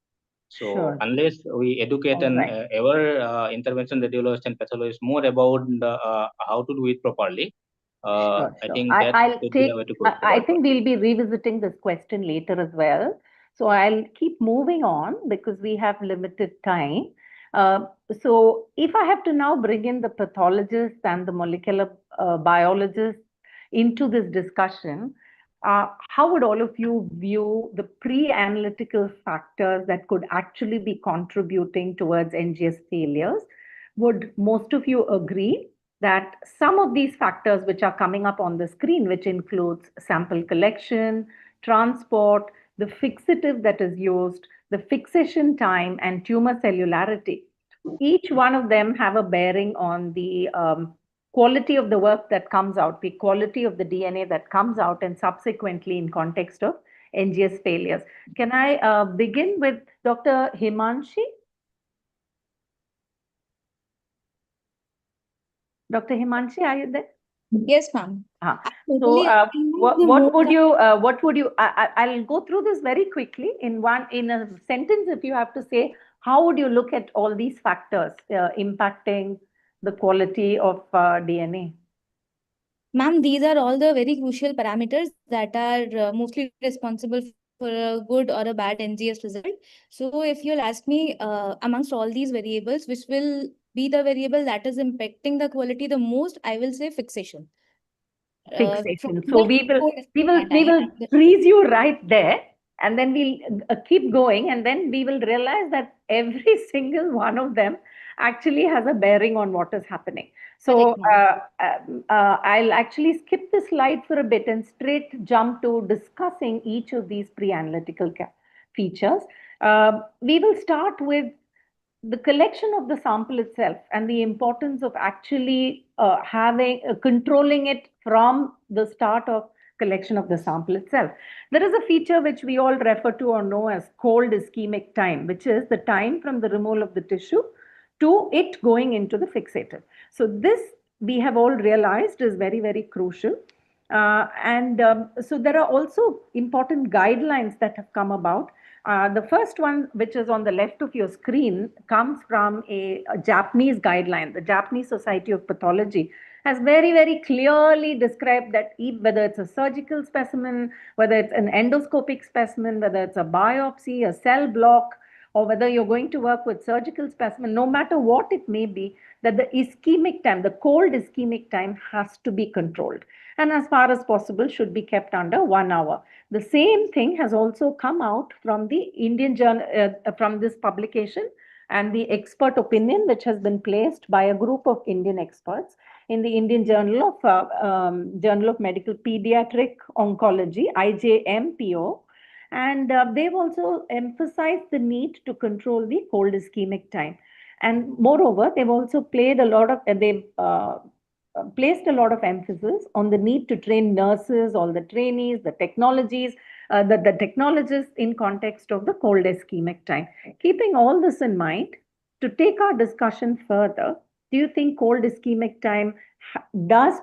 So unless we educate and our intervention radiologists and pathologists more about how to do it properly, I think that should be the way to go. I think we'll be revisiting this question later as well. So I'll keep moving on because we have limited time. So if I have to now bring in the pathologists and the molecular biologists into this discussion, how would all of you view the pre-analytical factors that could actually be contributing towards NGS failures? Would most of you agree that some of these factors which are coming up on the screen, which includes sample collection, transport, the fixative that is used, the fixation time, and tumor cellularity, each one of them have a bearing on the quality of the work that comes out, the quality of the DNA that comes out, and subsequently in context of NGS failures. Can I begin with Dr. Himanshi? Dr. Himanshi, are you there? Yes, ma'am. So, Totally agree with the what would more you? I'll go through this very quickly in a sentence. If you have to say, how would you look at all these factors impacting the quality of DNA? Ma'am, these are all the very crucial parameters that are mostly responsible for a good or a bad NGS result. So if you'll ask me, amongst all these variables, which will be the variable that is impacting the quality the most, I will say fixation. Fixation. So we will freeze you right there, and then we'll keep going, and then we will realize that every single one of them actually has a bearing on what is happening. So I'll actually skip the slide for a bit and straight jump to discussing each of these pre-analytical features. We will start with the collection of the sample itself and the importance of actually controlling it from the start of collection of the sample itself. There is a feature which we all refer to or know as cold ischemic time, which is the time from the removal of the tissue to it going into the fixator. So this we have all realized is very, very crucial. So there are also important guidelines that have come about. The first one, which is on the left of your screen, comes from a Japanese guideline. The Japanese Society of Pathology has very, very clearly described that whether it's a surgical specimen, whether it's an endoscopic specimen, whether it's a biopsy, a cell block, or whether you're going to work with surgical specimen, no matter what it may be, that the ischemic time, the cold ischemic time has to be controlled. And as far as possible should be kept under 1 hour. The same thing has also come out from the Indian journal, from this publication and the expert opinion, which has been placed by a group of Indian experts in the Indian Journal of Medical Pediatric Oncology, IJMPO. And they've also emphasized the need to control the cold ischemic time. And moreover, they've also placed a lot of emphasis on the need to train nurses, all the trainees, the technologies, the technologists in context of the cold ischemic time. Keeping all this in mind, to take our discussion further, do you think cold ischemic time does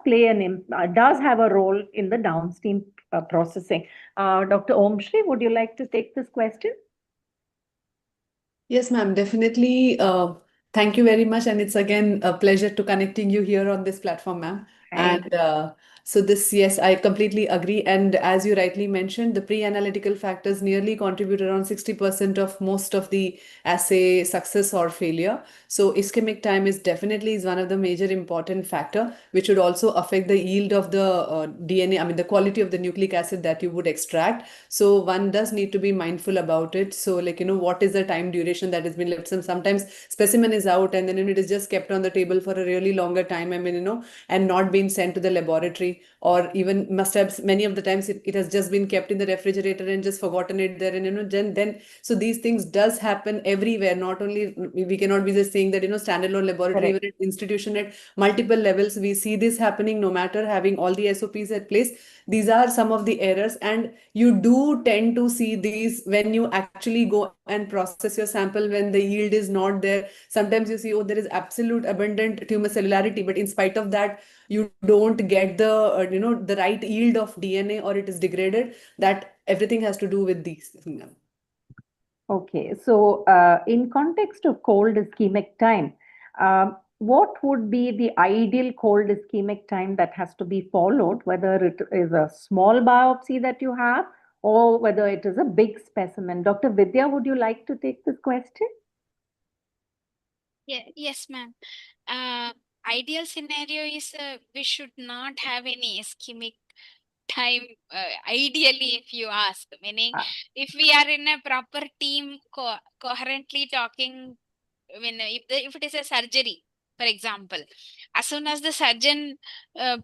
have a role in the downstream processing? Dr. Omshri, would you like to take this question? Yes, ma'am, definitely. Thank you very much. And it's again a pleasure to connecting you here on this platform, ma'am. And so this, yes, I completely agree. And as you rightly mentioned, the pre-analytical factors nearly contribute around 60% of most of the assay success or failure. So ischemic time is one of the major important factor, which would also affect the yield of the DNA, I mean, the quality of the nucleic acid that you would extract. So one does need to be mindful about it. So what is the time duration that has been left? Sometimes specimen is out and then it is just kept on the table for a really longer time, and not been sent to the laboratory, or even must have many of the times it has just been kept in the refrigerator and just forgotten it there. And then so these things does happen everywhere. Not only, we cannot be just saying that standalone laboratory, even at institution at multiple levels, we see this happening. No matter having all the SOPs at place, these are some of the errors, and you do tend to see these when you actually go and process your sample when the yield is not there. Sometimes you see, oh, there is absolute abundant tumor cellularity, but in spite of that, you don't get the the right yield of DNA, or it is degraded. That everything has to do with these. Okay, so in context of cold ischemic time, what would be the ideal cold ischemic time that has to be followed, whether it is a small biopsy that you have or whether it is a big specimen? Dr. Vidya, would you like to take this question? Yeah, yes, ma'am. Ideal scenario is we should not have any ischemic time, ideally, if you ask, meaning if we are in a proper team coherently talking, if it is a surgery, for example, as soon as the surgeon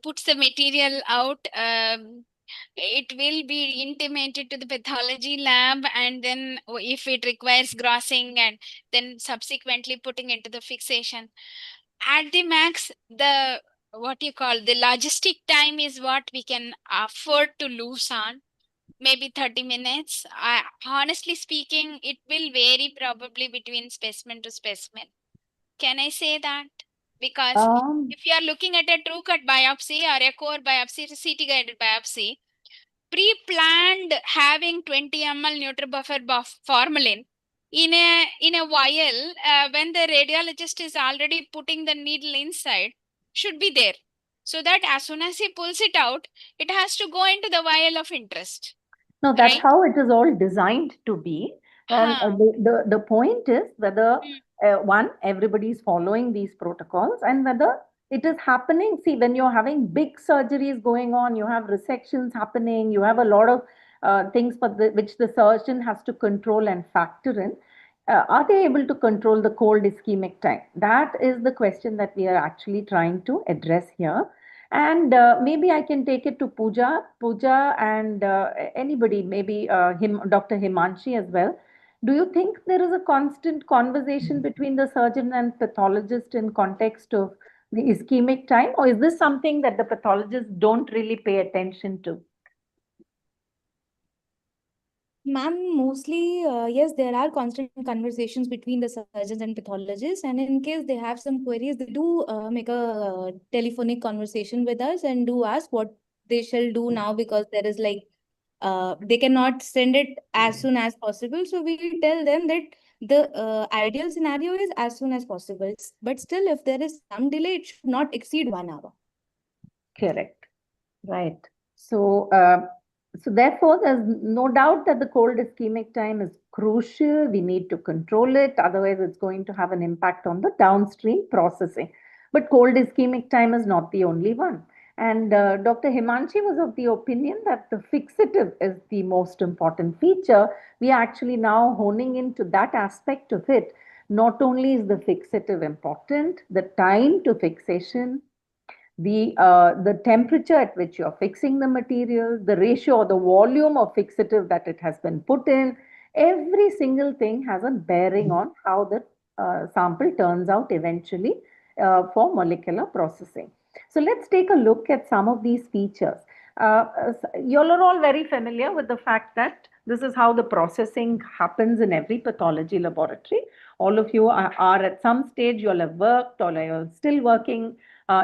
puts the material out, it will be intimated to the pathology lab, and then if it requires grossing and then subsequently putting into the fixation. At the max, the what you call the logistic time is what we can afford to lose on, maybe 30 minutes. Honestly speaking, it will vary probably between specimen to specimen. Can I say that? Because if you are looking at a true cut biopsy or a core biopsy, CT guided biopsy, pre-planned having 20 ml NutriBuffer formalin in a vial, when the radiologist is already putting the needle inside, should be there, so that as soon as he pulls it out, it has to go into the vial of interest. No, that's Right? how it is all designed to be. And the point is whether, one, everybody is following these protocols, and whether it is happening. See, when you're having big surgeries going on, you have resections happening, you have a lot of things which the surgeon has to control and factor in. Are they able to control the cold ischemic time? That is the question that we are actually trying to address here. And maybe I can take it to Pooja, and anybody, maybe Dr. Himanshi as well. Do you think there is a constant conversation between the surgeon and pathologist in context of the ischemic time, or is this something that the pathologists don't really pay attention to? Ma'am, mostly, yes, there are constant conversations between the surgeons and pathologists. And in case they have some queries, they do make a telephonic conversation with us and do ask what they shall do now, because there is like, they cannot send it as soon as possible. So we tell them that the ideal scenario is as soon as possible. But still, if there is some delay, it should not exceed 1 hour. Correct. Right. So, so therefore, there's no doubt that the cold ischemic time is crucial. We need to control it. Otherwise, it's going to have an impact on the downstream processing. But cold ischemic time is not the only one. And Dr. Himanshi was of the opinion that the fixative is the most important feature. We are actually now honing into that aspect of it. Not only is the fixative important, the time to fixation, the temperature at which you're fixing the material, the ratio or the volume of fixative that it has been put in, every single thing has a bearing on how the sample turns out eventually for molecular processing. So let's take a look at some of these features. You all are all very familiar with the fact that this is how the processing happens in every pathology laboratory. All of you are at some stage, you all have worked or you're still working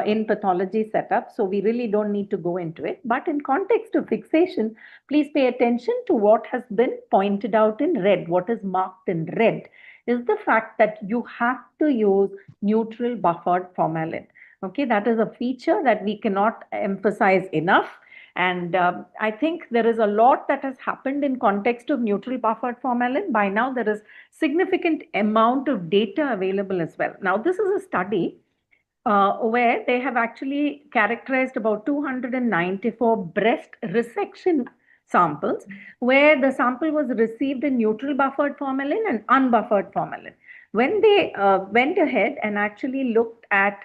in pathology setup. So we really don't need to go into it. But in context of fixation, please pay attention to what has been pointed out in red. What is marked in red is the fact that you have to use neutral buffered formalin. Okay, that is a feature that we cannot emphasize enough. And I think there is a lot that has happened in context of neutral buffered formalin. By now, there is significant amount of data available as well. Now, this is a study where they have actually characterized about 294 breast resection samples, where the sample was received in neutral buffered formalin and unbuffered formalin. When they went ahead and actually looked at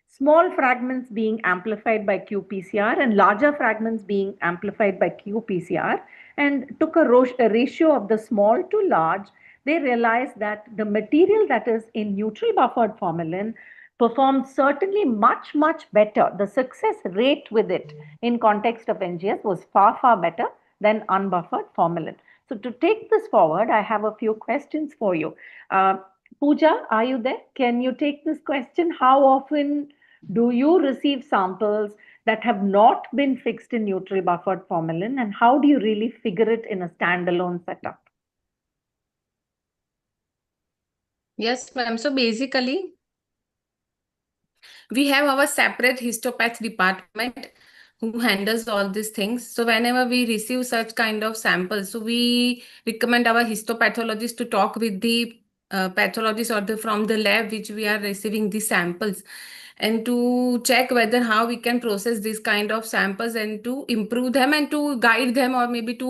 small fragments being amplified by qPCR and larger fragments being amplified by qPCR, and took a ratio of the small to large, they realized that the material that is in neutral buffered formalin performed certainly much, much better. The success rate with it in context of NGS was far, far better than unbuffered formalin. So to take this forward, I have a few questions for you. Pooja, are you there? Can you take this question? How often do you receive samples that have not been fixed in neutral buffered formalin, and how do you really figure it in a standalone setup? Yes, ma'am. So basically, we have our separate histopath department who handles all these things. So whenever we receive such kind of samples, so we recommend our histopathologist to talk with the pathologist or from the lab which we are receiving the samples. and to check whether how we can process these kind of samples and to improve them and to guide them, or maybe to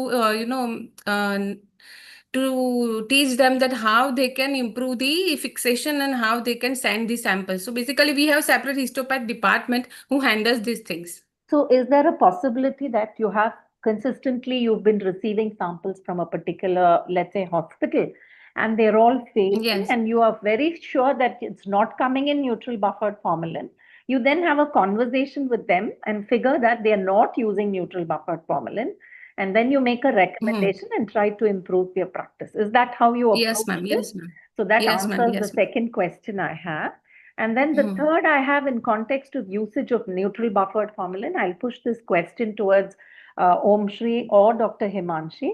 to teach them that how they can improve the fixation and how they can send the samples. So basically we have separate histopath department who handles these things. So is there a possibility that you have consistently you've been receiving samples from a particular, let's say, hospital, and they're all failing, Yes. and you are very sure that it's not coming in neutral buffered formalin? You then have a conversation with them and figure that they are not using neutral buffered formalin, and then you make a recommendation and try to improve their practice. Is that how you approach Yes, ma'am. this? Yes, ma'am. So that Yes, ma'am. answers Yes, the ma'am. second question I have. And then the third I have in context of usage of neutral buffered formalin, I'll push this question towards Om Shri or Dr. Himanshi.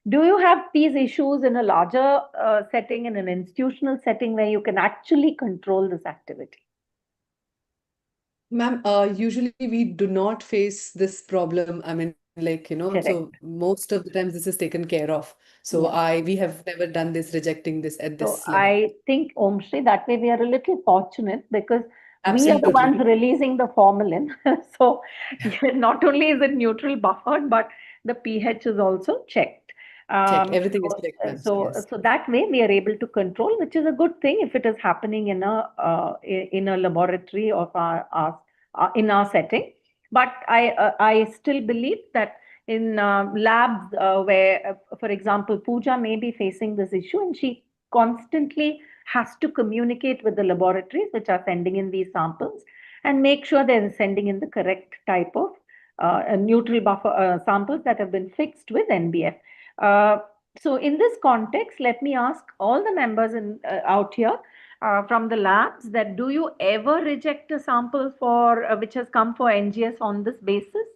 Do you have these issues in a larger setting, in an institutional setting where you can actually control this activity? Ma'am, usually we do not face this problem. I mean, like, so Correct. most of the times this is taken care of. So we have never done this, rejecting this at So this level. I think, Om Shri, that way we are a little fortunate because we are the Absolutely. ones releasing the formalin. So not only is it neutral buffered, but the pH is also checked. Everything is checked, ma'am. So Yes. that way we are able to control, which is a good thing if it is happening in a laboratory of in our setting. But I still believe that in labs where, for example, Pooja may be facing this issue, and she constantly has to communicate with the laboratories which are sending in these samples and make sure they're sending in the correct type of neutral buffer samples that have been fixed with NBF. So in this context, let me ask all the members out here from the labs that do you ever reject a sample for which has come for NGS on this basis?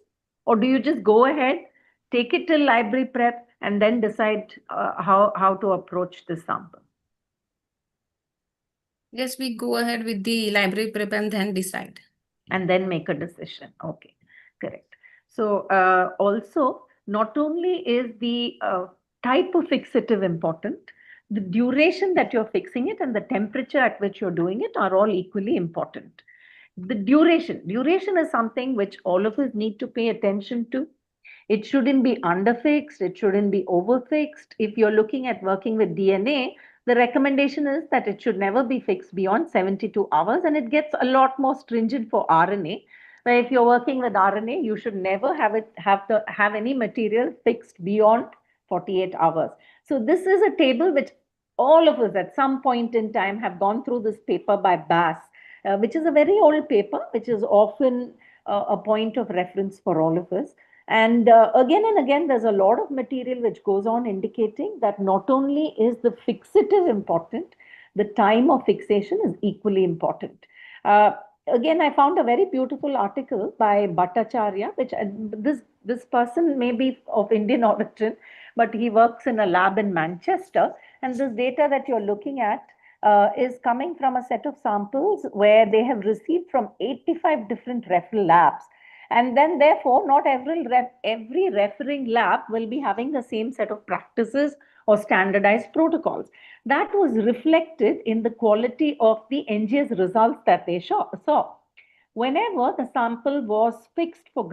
Or do you just go ahead, take it till library prep, and then decide how to approach this sample? Yes, we go ahead with the library prep and then decide. And then make a decision. Okay, correct. So also, not only is the type of fixative important, the duration that you're fixing it and the temperature at which you're doing it are all equally important. The duration is something which all of us need to pay attention to. It shouldn't be underfixed, it shouldn't be overfixed. If you're looking at working with DNA, the recommendation is that it should never be fixed beyond 72 hours, and it gets a lot more stringent for RNA. Where if you're working with RNA, you should never have any material fixed beyond 48 hours. So this is a table which all of us at some point in time have gone through this paper by Bass, which is a very old paper, which is often a point of reference for all of us. And again and again, there's a lot of material which goes on indicating that not only is the fixative important, the time of fixation is equally important. Again, I found a very beautiful article by Bhattacharya, which this person may be of Indian origin, but he works in a lab in Manchester. And this data that you're looking at is coming from a set of samples where they have received from 85 different referral labs. And then, therefore, not every referring lab will be having the same set of practices or standardized protocols. That was reflected in the quality of the NGS results that they saw. Whenever the sample was fixed for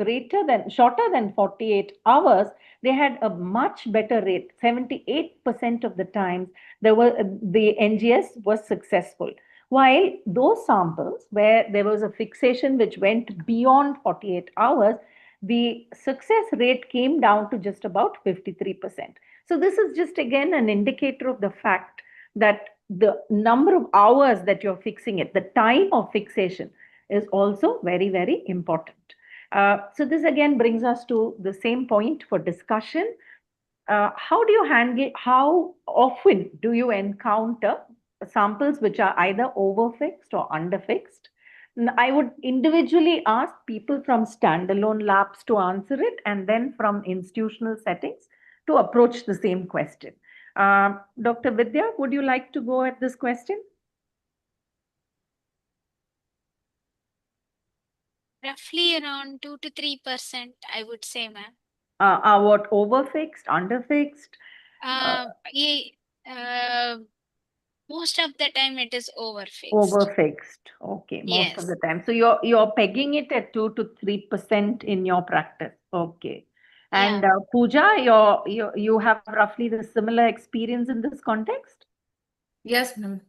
shorter than 48 hours, they had a much better rate. 78% of the times the NGS was successful. While those samples where there was a fixation which went beyond 48 hours, the success rate came down to just about 53%. So this is just again an indicator of the fact that the number of hours that you're fixing it, the time of fixation is also very, very important. So this again brings us to the same point for discussion. How often do you encounter samples which are either overfixed or underfixed? I would individually ask people from standalone labs to answer it, and then from institutional settings to approach the same question. Dr. Vidya, would you like to go at this question? Roughly around 2 to 3%, I would say, ma'am. What, overfixed, underfixed? Most of the time it is overfixed. Overfixed. Okay, most of Yes. the time. So you're pegging it at 2 to 3% in your practice. Okay. And Yeah. Pooja, you have roughly the similar experience in this context? Yes, ma'am.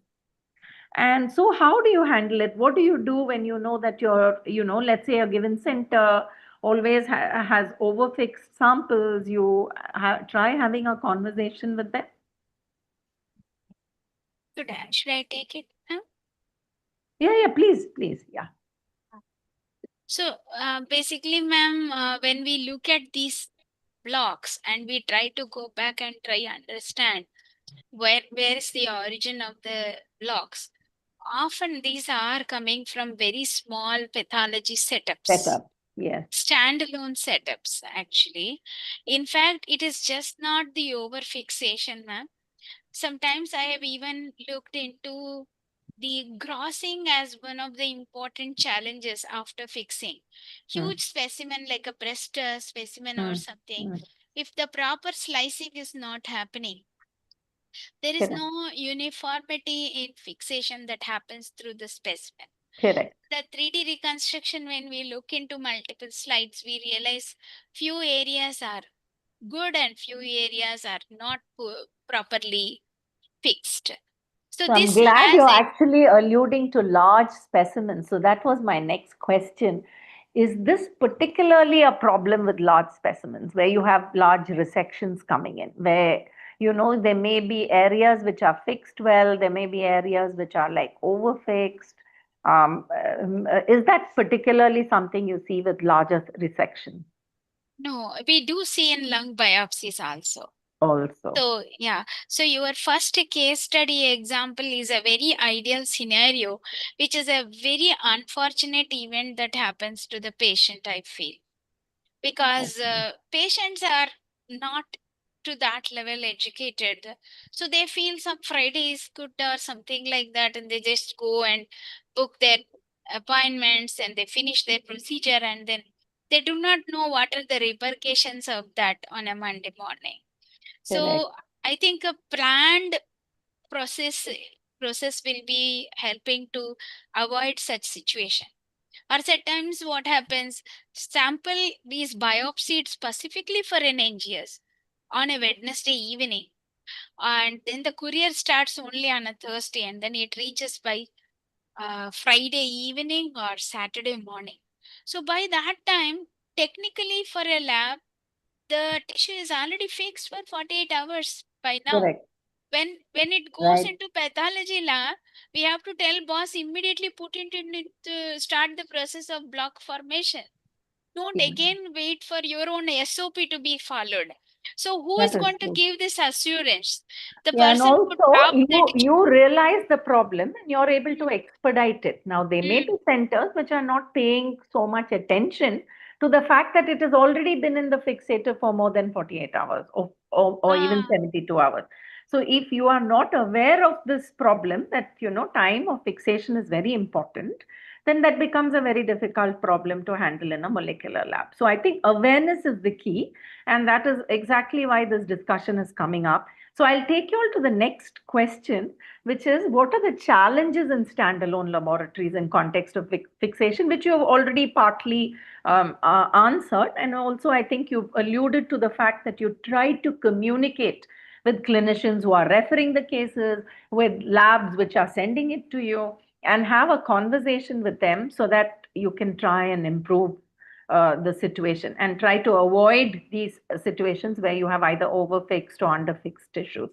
And so how do you handle it? What do you do when you know that let's say a given center always has overfixed samples? You try having a conversation with them? Should I take it now? Yeah, please, yeah. So basically, ma'am, when we look at these blocks and we try to go back and try understand where is the origin of the blocks, often these are coming from very small pathology setups. Setup, yes. Standalone setups, actually. In fact, it is just not the overfixation, ma'am. Sometimes I have even looked into the grossing as one of the important challenges after fixing. Huge specimen like a breast specimen or something, if the proper slicing is not happening, there is Correct. no uniformity in fixation that happens through the specimen. Correct. The 3D reconstruction, when we look into multiple slides, we realize few areas are good and few areas are not properly fixed. So So I'm this glad has you're a actually alluding to large specimens. So that was my next question. Is this particularly a problem with large specimens where you have large resections coming in, where there may be areas which are fixed well, there may be areas which are like overfixed. Is that particularly something you see with larger resection? No, we do see in lung biopsies also. Also. So, yeah. So your first case study example is a very ideal scenario, which is a very unfortunate event that happens to the patient, I feel. Because patients are not to that level educated. So they feel some Friday is good or something like that, and they just go and book their appointments and they finish their procedure, and then they do not know what are the repercussions of that on a Monday morning. So I think a planned process will be helping to avoid such situation. Or at times what happens, sample is biopsied specifically for an NGS on a Wednesday evening, and then the courier starts only on a Thursday, and then it reaches by Friday evening or Saturday morning. So by that time, technically for a lab, the tissue is already fixed for 48 hours by now. Correct. When it goes into pathology lab, we have to tell boss immediately put it in to start the process of block formation. Don't again wait for your own SOP to be followed. So who is going to give this assurance? The And person who dropped the you realize the problem and you're able to expedite it. Now, there may be centers which are not paying so much attention to the fact that it has already been in the fixator for more than 48 hours or even 72 hours. So if you are not aware of this problem, that time of fixation is very important, then that becomes a very difficult problem to handle in a molecular lab. So I think awareness is the key, and that is exactly why this discussion is coming up. So I'll take you all to the next question, which is what are the challenges in standalone laboratories in context of fixation, which you have already partly answered. And also, I think you've alluded to the fact that you try to communicate with clinicians who are referring the cases, with labs which are sending it to you, and have a conversation with them so that you can try and improve the situation and try to avoid these situations where you have either overfixed or underfixed tissues.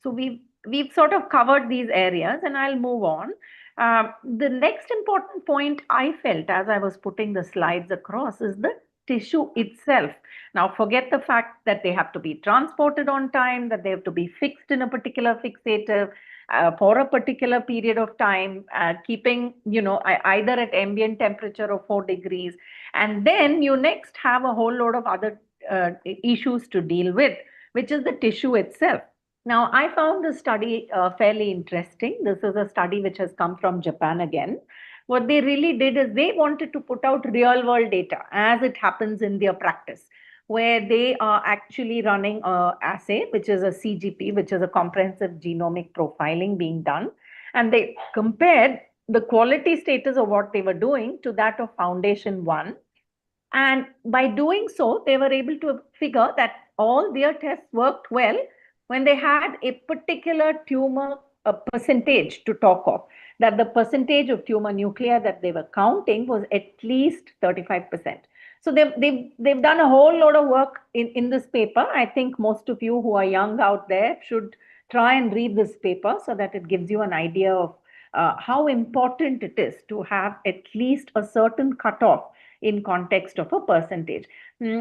So we've sort of covered these areas, and I'll move on. The next important point I felt as I was putting the slides across is the tissue itself. Now, forget the fact that they have to be transported on time, that they have to be fixed in a particular fixator for a particular period of time, keeping, either at ambient temperature of 4 degrees. And then you next have a whole load of other issues to deal with, which is the tissue itself. Now, I found this study fairly interesting. This is a study which has come from Japan again. What they really did is they wanted to put out real world data as it happens in their practice. where they are actually running a assay, which is a CGP, which is a comprehensive genomic profiling being done. And they compared the quality status of what they were doing to that of Foundation 1. And by doing so, they were able to figure that all their tests worked well when they had a particular tumor percentage to talk of, that the percentage of tumor nuclei that they were counting was at least 35%. So they've done a whole lot of work in this paper. I think most of you who are young out there should try and read this paper so that it gives you an idea of how important it is to have at least a certain cutoff in context of a percentage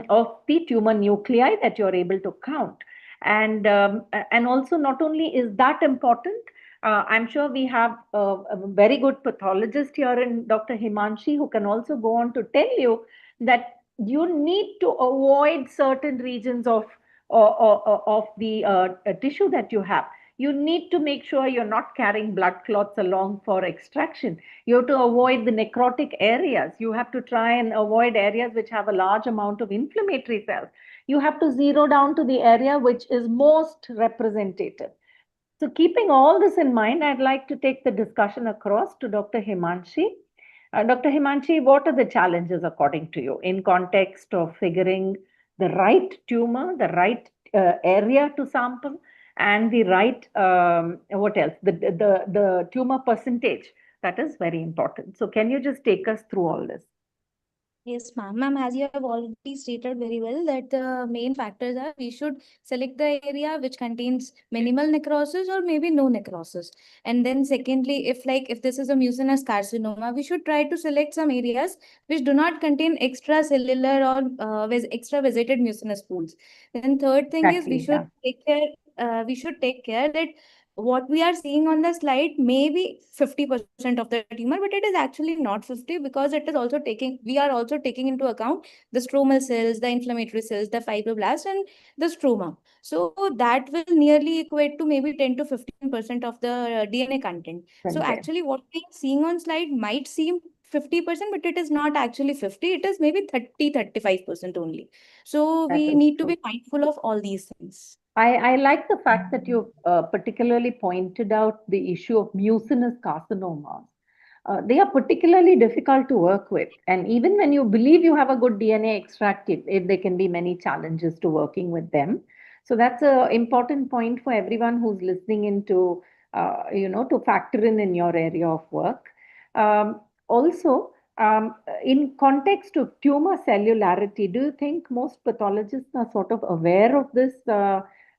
of the tumor nuclei that you're able to count. And also, not only is that important, I'm sure we have a very good pathologist here in Dr. Himanshi, who can also go on to tell you that you need to avoid certain regions of the tissue that you have. You need to make sure you're not carrying blood clots along for extraction. You have to avoid the necrotic areas. You have to try and avoid areas which have a large amount of inflammatory cells. You have to zero down to the area which is most representative. So keeping all this in mind, I'd like to take the discussion across to Dr. Himanshi. Dr. Himanshi, what are the challenges according to you in context of figuring the right tumor, the right area to sample, and the right, what else? The tumor percentage. That is very important. So can you just take us through all this? Yes, ma'am. Ma'am, as you have already stated very well, that the main factors are we should select the area which contains minimal necrosis or maybe no necrosis. And then secondly, if this is a mucinous carcinoma, we should try to select some areas which do not contain extracellular or extra vesicated mucinous pools. Then third thing is we should take care that what we are seeing on the slide may be 50% of the tumor, but it is actually not 50 because we are also taking into account the stromal cells, the inflammatory cells, the fibroblasts, and the stroma. So that will nearly equate to maybe 10 to 15% of the DNA content. So actually what we are seeing on slide might seem 50%, but it is not actually 50. It is maybe 30-35% only. So we need to be mindful of all these things. I like the fact that you particularly pointed out the issue of mucinous carcinomas. They are particularly difficult to work with. And even when you believe you have a good DNA extract, there can be many challenges to working with them. So that's an important point for everyone who's listening into, to factor in your area of work. Also, in context of tumor cellularity, do you think most pathologists are sort of aware of this?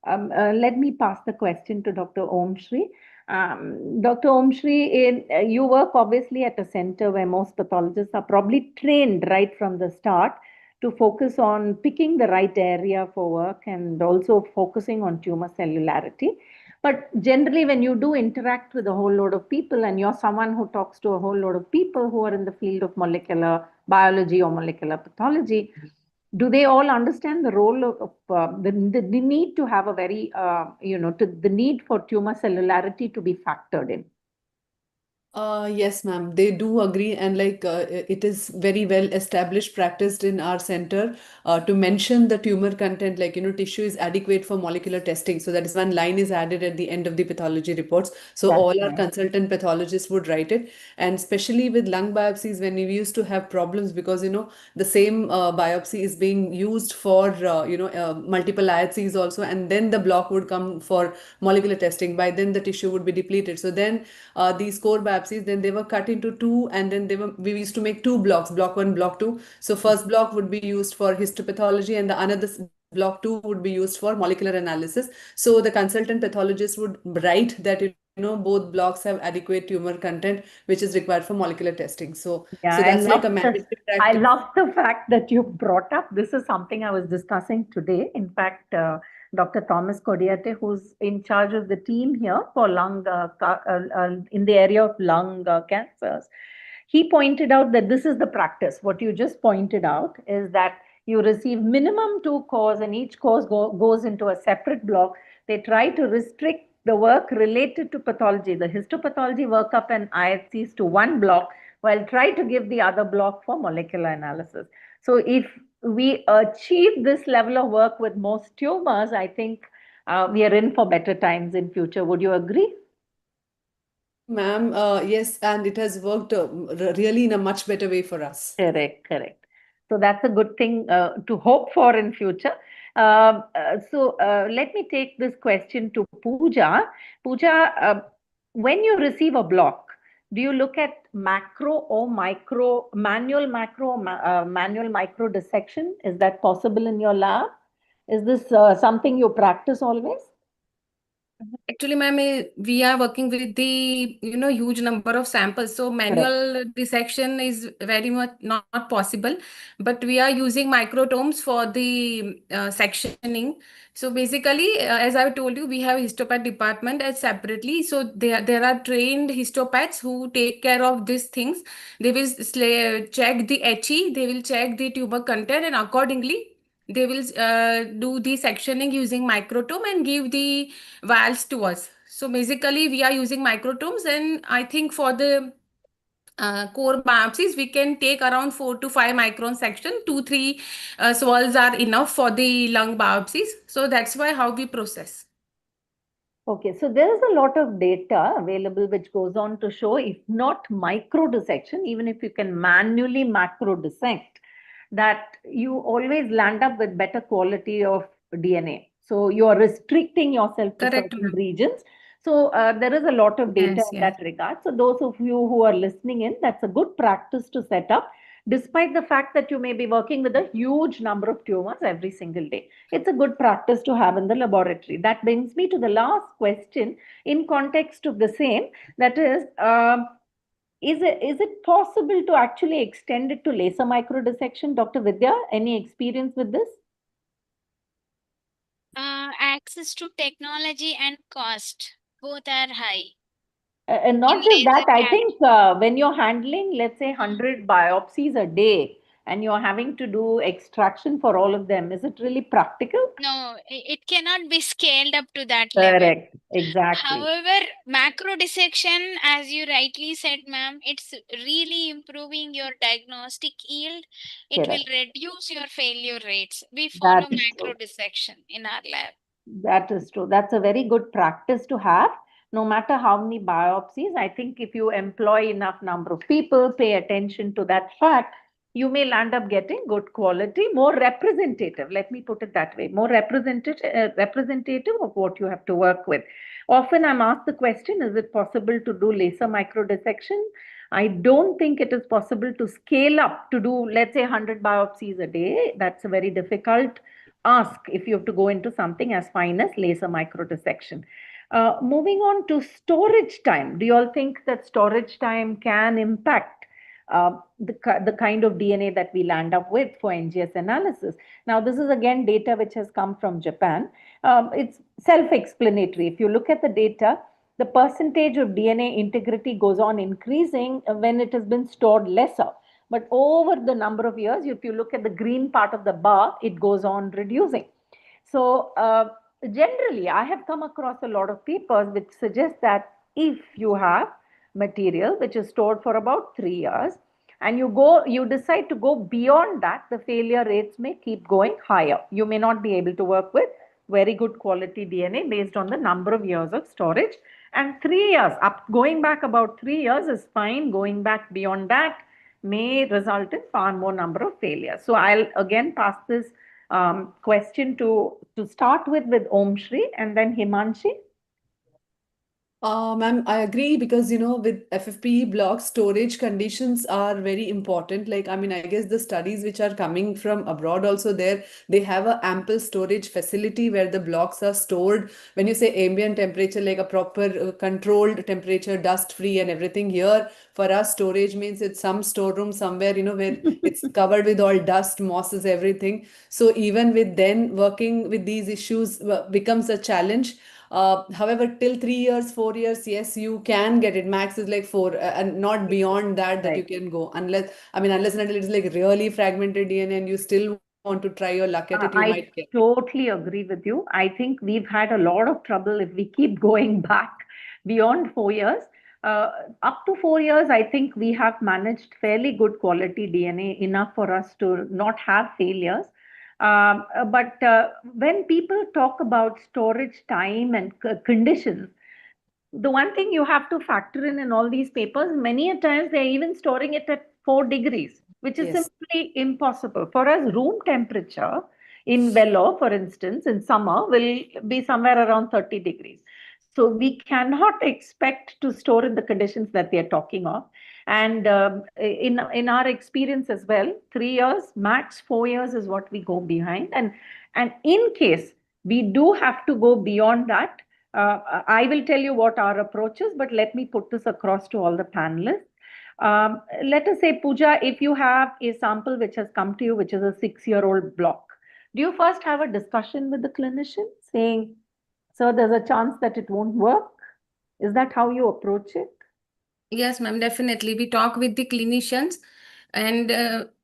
Let me pass the question to Dr. Om Shri. Dr. Om Shri, you work obviously at a center where most pathologists are probably trained right from the start to focus on picking the right area for work and also focusing on tumor cellularity. But generally, when you do interact with a whole load of people and you're someone who talks to a whole load of people who are in the field of molecular biology or molecular pathology, do they all understand the role of the need to have a very, the need for tumor cellularity to be factored in? Yes, ma'am, they do agree, and it is very well established, practiced in our center to mention the tumor content, tissue is adequate for molecular testing. So that is one line is added at the end of the pathology reports. So all our consultant pathologists would write it, and especially with lung biopsies when we used to have problems because the same biopsy is being used for multiple IHCs also, and then the block would come for molecular testing. By then the tissue would be depleted. So then these core biopsies, then they were cut into two, and then we used to make two blocks, block 1, block 2. So first block would be used for histopathology and the another block 2 would be used for molecular analysis. So the consultant pathologist would write that both blocks have adequate tumor content which is required for molecular testing. So that's like a mandatory practice. I love the fact that you brought up, this is something I was discussing today. In fact, Dr. Thomas Codiate, who's in charge of the team here for lung, in the area of lung cancers, he pointed out that this is the practice. What you just pointed out is that you receive minimum 2 cores and each course goes into a separate block. They try to restrict the work related to pathology, the histopathology workup and IHCs to one block, while try to give the other block for molecular analysis. So if we achieve this level of work with most tumors, I think we are in for better times in future. Would you agree? Ma'am, yes, and it has worked really in a much better way for us. Correct, correct. So that's a good thing to hope for in future. Let me take this question to Pooja. Pooja, when you receive a block, do you look at macro or micro, manual micro dissection? Is that possible in your lab? Is this something you practice always? Actually, ma'am, we are working with the huge number of samples, so manual dissection is very much not possible. But we are using microtomes for the sectioning. So basically, as I told you, we have histopath department as separately. So there are trained histopaths who take care of these things. They will check the HE, they will check the tumor content, and accordingly they will do the sectioning using microtome and give the vials to us. So basically, we are using microtomes, and I think for the core biopsies, we can take around 4 to 5 micron section. 2-3 swirls are enough for the lung biopsies. So that's why how we process. Okay, so there is a lot of data available which goes on to show, if not micro dissection, even if you can manually macro dissect, that you always land up with better quality of DNA. So you are restricting yourself to Correct, certain ma'am. regions. So there is a lot of data Yes, in yes. that regard. So those of you who are listening in, that's a good practice to set up, despite the fact that you may be working with a huge number of tumors every single day. It's a good practice to have in the laboratory. That brings me to the last question in context of the same. That is it possible to actually extend it to laser microdissection? Dr. Vidya, any experience with this? Access to technology and cost, both are high. And not In just that, laser I CAD. think when you're handling, let's say, 100 biopsies a day and you're having to do extraction for all of them, is it really practical? No, it cannot be scaled up to that level. Correct, exactly. However, macro dissection, as you rightly said, ma'am, it's really improving your diagnostic yield. It will Correct. reduce your failure rates. We follow That is macro true. dissection in our lab. That is true. That's a very good practice to have. No matter how many biopsies, I think if you employ enough number of people, pay attention to that fact, you may land up getting good quality, more representative. Let me put it that way, more representative of what you have to work with. Often I'm asked the question, is it possible to do laser microdissection? I don't think it is possible to scale up to do, let's say, 100 biopsies a day. That's a very difficult ask if you have to go into something as fine as laser microdissection. Moving on to storage time, do you all think that storage time can impact the kind of DNA that we land up with for NGS analysis? Now, this is again data which has come from Japan. It's self-explanatory. If you look at the data, the percentage of DNA integrity goes on increasing when it has been stored lesser. But over the number of years, if you look at the green part of the bar, it goes on reducing. So generally, I have come across a lot of papers which suggest that if you have material which is stored for about 3 years, and you decide to go beyond that, the failure rates may keep going higher. You may not be able to work with very good quality DNA based on the number of years of storage. And 3 years, going back about 3 years is fine. Going back beyond that may result in far more number of failures. So I'll again pass this question to start with Om Shri and then Himanshi. Ma'am, I agree because with FFPE blocks, storage conditions are very important. Like, I mean, I guess the studies which are coming from abroad also they have a ample storage facility where the blocks are stored. When you say ambient temperature, like a proper controlled temperature, dust free and everything. Here for us, storage means it's some storeroom somewhere, where it's covered with all dust, mosses, everything. So even with then working with these issues becomes a challenge. However, till 3 years, 4 years, yes, you can get it. Max is like 4, and not beyond that you can go. Unless and until it's like really fragmented DNA and you still want to try your luck at it, you I might get it. totally agree with you. I think we've had a lot of trouble if we keep going back beyond 4 years. Up to 4 years, I think we have managed fairly good quality DNA, enough for us to not have failures. But when people talk about storage time and conditions, the one thing you have to factor in all these papers, many a times they're even storing it at 4 degrees, which is Yes. simply impossible. For us, room temperature in Vellore, for instance, in summer will be somewhere around 30 degrees. So we cannot expect to store in the conditions that they're talking of. And in our experience as well, 3 years, max 4 years is what we go behind. And in case we do have to go beyond that, I will tell you what our approach is, but let me put this across to all the panelists. Let us say, Pooja, if you have a sample which has come to you, which is a 6-year-old block, do you first have a discussion with the clinician saying, "Sir, there's a chance that it won't work"? Is that how you approach it? Yes, ma'am, definitely. We talk with the clinicians, and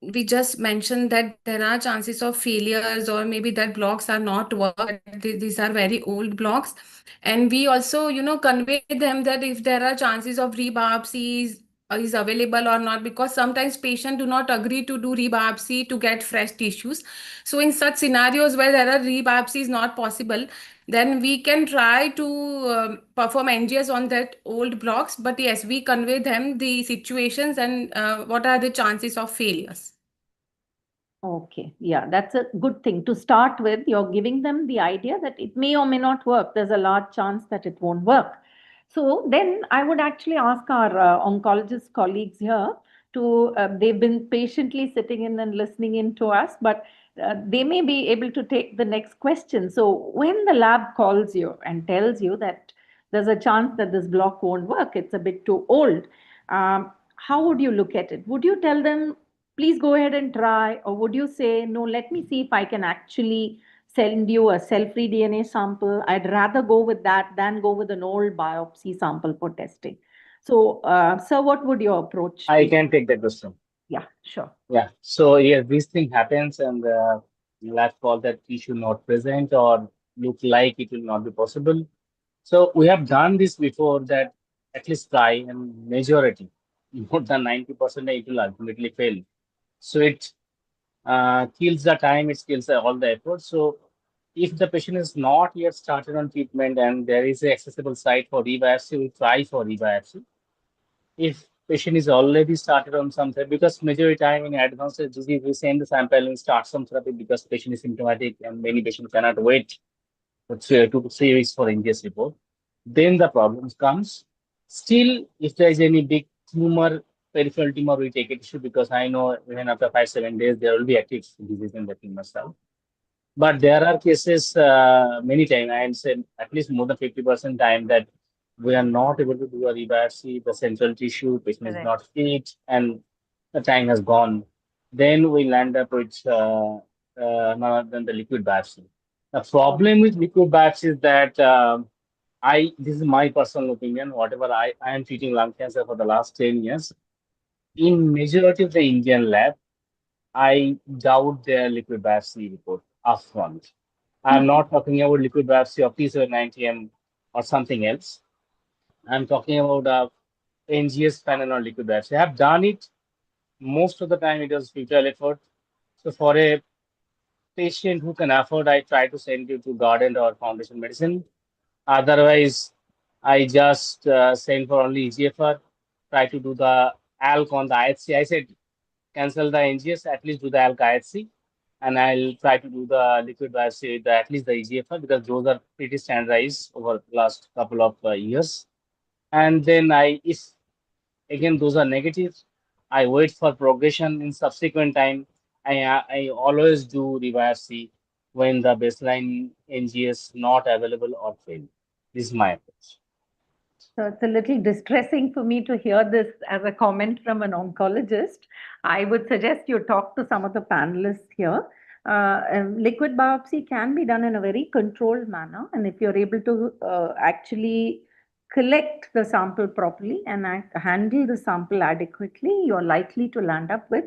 we just mentioned that there are chances of failures, or maybe that blocks are not work. These are very old blocks. And we also, convey them that if there are chances of rebiopsies is available or not, because sometimes patients do not agree to do rebiopsy to get fresh tissues. So in such scenarios where there are rebiopsies not possible, then we can try to perform NGS on that old blocks. But yes, we convey them the situations and what are the chances of failures. Okay, yeah, that's a good thing. To start with, you're giving them the idea that it may or may not work. There's a large chance that it won't work. So then I would actually ask our oncologist colleagues here to, they've been patiently sitting in and listening in to us, but they may be able to take the next question. So when the lab calls you and tells you that there's a chance that this block won't work, it's a bit too old, how would you look at it? Would you tell them, please go ahead and try? Or would you say, no, let me see if I can actually send you a cell-free DNA sample? I'd rather go with that than go with an old biopsy sample for testing. So, sir, what would your approach I be? can take that question. Yeah, sure. Yeah. So yeah, this thing happens, and lab call that tissue not present or look like it will not be possible. So we have done this before, that at least try, and majority, more than 90%, it will ultimately fail. So it kills the time, it kills all the effort. So if the patient is not yet started on treatment and there is a accessible site for rebiopsy, we try for rebiopsy. If patient is already started on some therapy, because majority time in advanced disease, we send the sample and start some therapy because patient is symptomatic and many patients cannot wait for 2 to 3 weeks for NGS report. Then the problems comes. Still, if there is any big tumor, peripheral tumor, we take a tissue, because I know even after 5-7 days there will be active disease in the tumor cell. But there are cases, many times, I am saying at least more than 50% time, that we are not able to do a rebiopsy, the central tissue, patient is not fit, and the time has gone. Then we land up with none than the liquid biopsy. The problem with liquid biopsy is that this is my personal opinion, whatever I am treating lung cancer for the last 10 years. In majority of the Indian lab, I doubt their liquid biopsy report upfront. I'm not talking about liquid biopsy of T790M or something else. I'm talking about NGS panel or liquid biopsy. I have done it. Most of the time, it was futile effort. So for a patient who can afford, I try to send you to Garden or Foundation Medicine. Otherwise, I just send for only EGFR, try to do the ALK on the IHC. I said, cancel the NGS, at least do the ALK IHC. And I'll try to do the liquid biopsy, at least the EGFR, because those are pretty standardized over the last couple of years. And then if again those are negative, I wait for progression in subsequent time. I always do rebiopsy when the baseline NGS not available or failed. This is my approach. So it's a little distressing for me to hear this as a comment from an oncologist. I would suggest you talk to some of the panelists here. Liquid biopsy can be done in a very controlled manner, and if you're able to actually collect the sample properly and handle the sample adequately, you're likely to land up with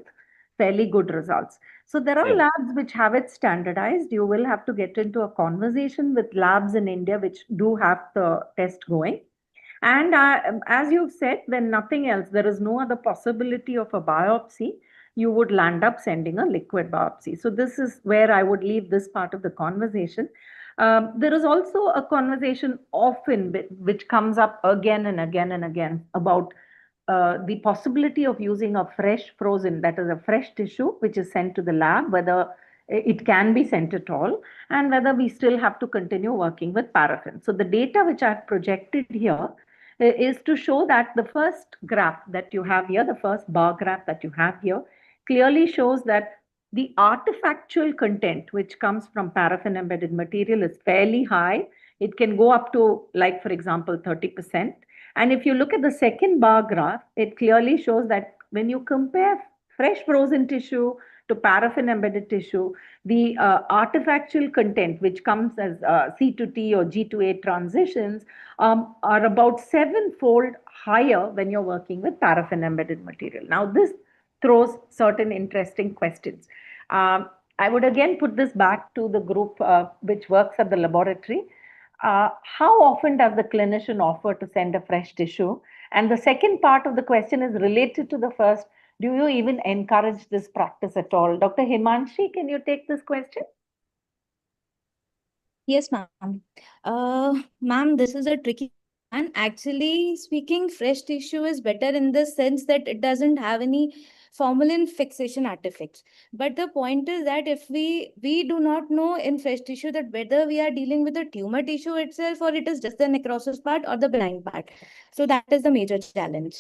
fairly good results. So there are labs which have it standardized. You will have to get into a conversation with labs in India which do have the test going. And as you've said, when nothing else, there is no other possibility of a biopsy, you would land up sending a liquid biopsy. So this is where I would leave this part of the conversation. There is also a conversation often which comes up again and again and again about the possibility of using a fresh frozen, that is a fresh tissue, which is sent to the lab, whether it can be sent at all, and whether we still have to continue working with paraffin. So the data which I've projected here is to show that the first graph that you have here, the first bar graph that you have here, clearly shows that the artifactual content which comes from paraffin embedded material is fairly high. It can go up to, like, for example, 30%. And if you look at the second bar graph, it clearly shows that when you compare fresh frozen tissue to paraffin embedded tissue, the artifactual content, which comes as C to T or G to A transitions, are about 7-fold higher when you're working with paraffin embedded material. Now, this throws certain interesting questions. I would again put this back to the group which works at the laboratory. How often does the clinician offer to send a fresh tissue? And the second part of the question is related to the first. Do you even encourage this practice at all? Dr. Himanshi, can you take this question? Yes, ma'am. Ma'am, this is a tricky. And actually speaking, fresh tissue is better in the sense that it doesn't have any formalin fixation artifacts. But the point is that if we do not know in fresh tissue that whether we are dealing with the tumor tissue itself or it is just the necrosis part or the benign part. So that is the major challenge.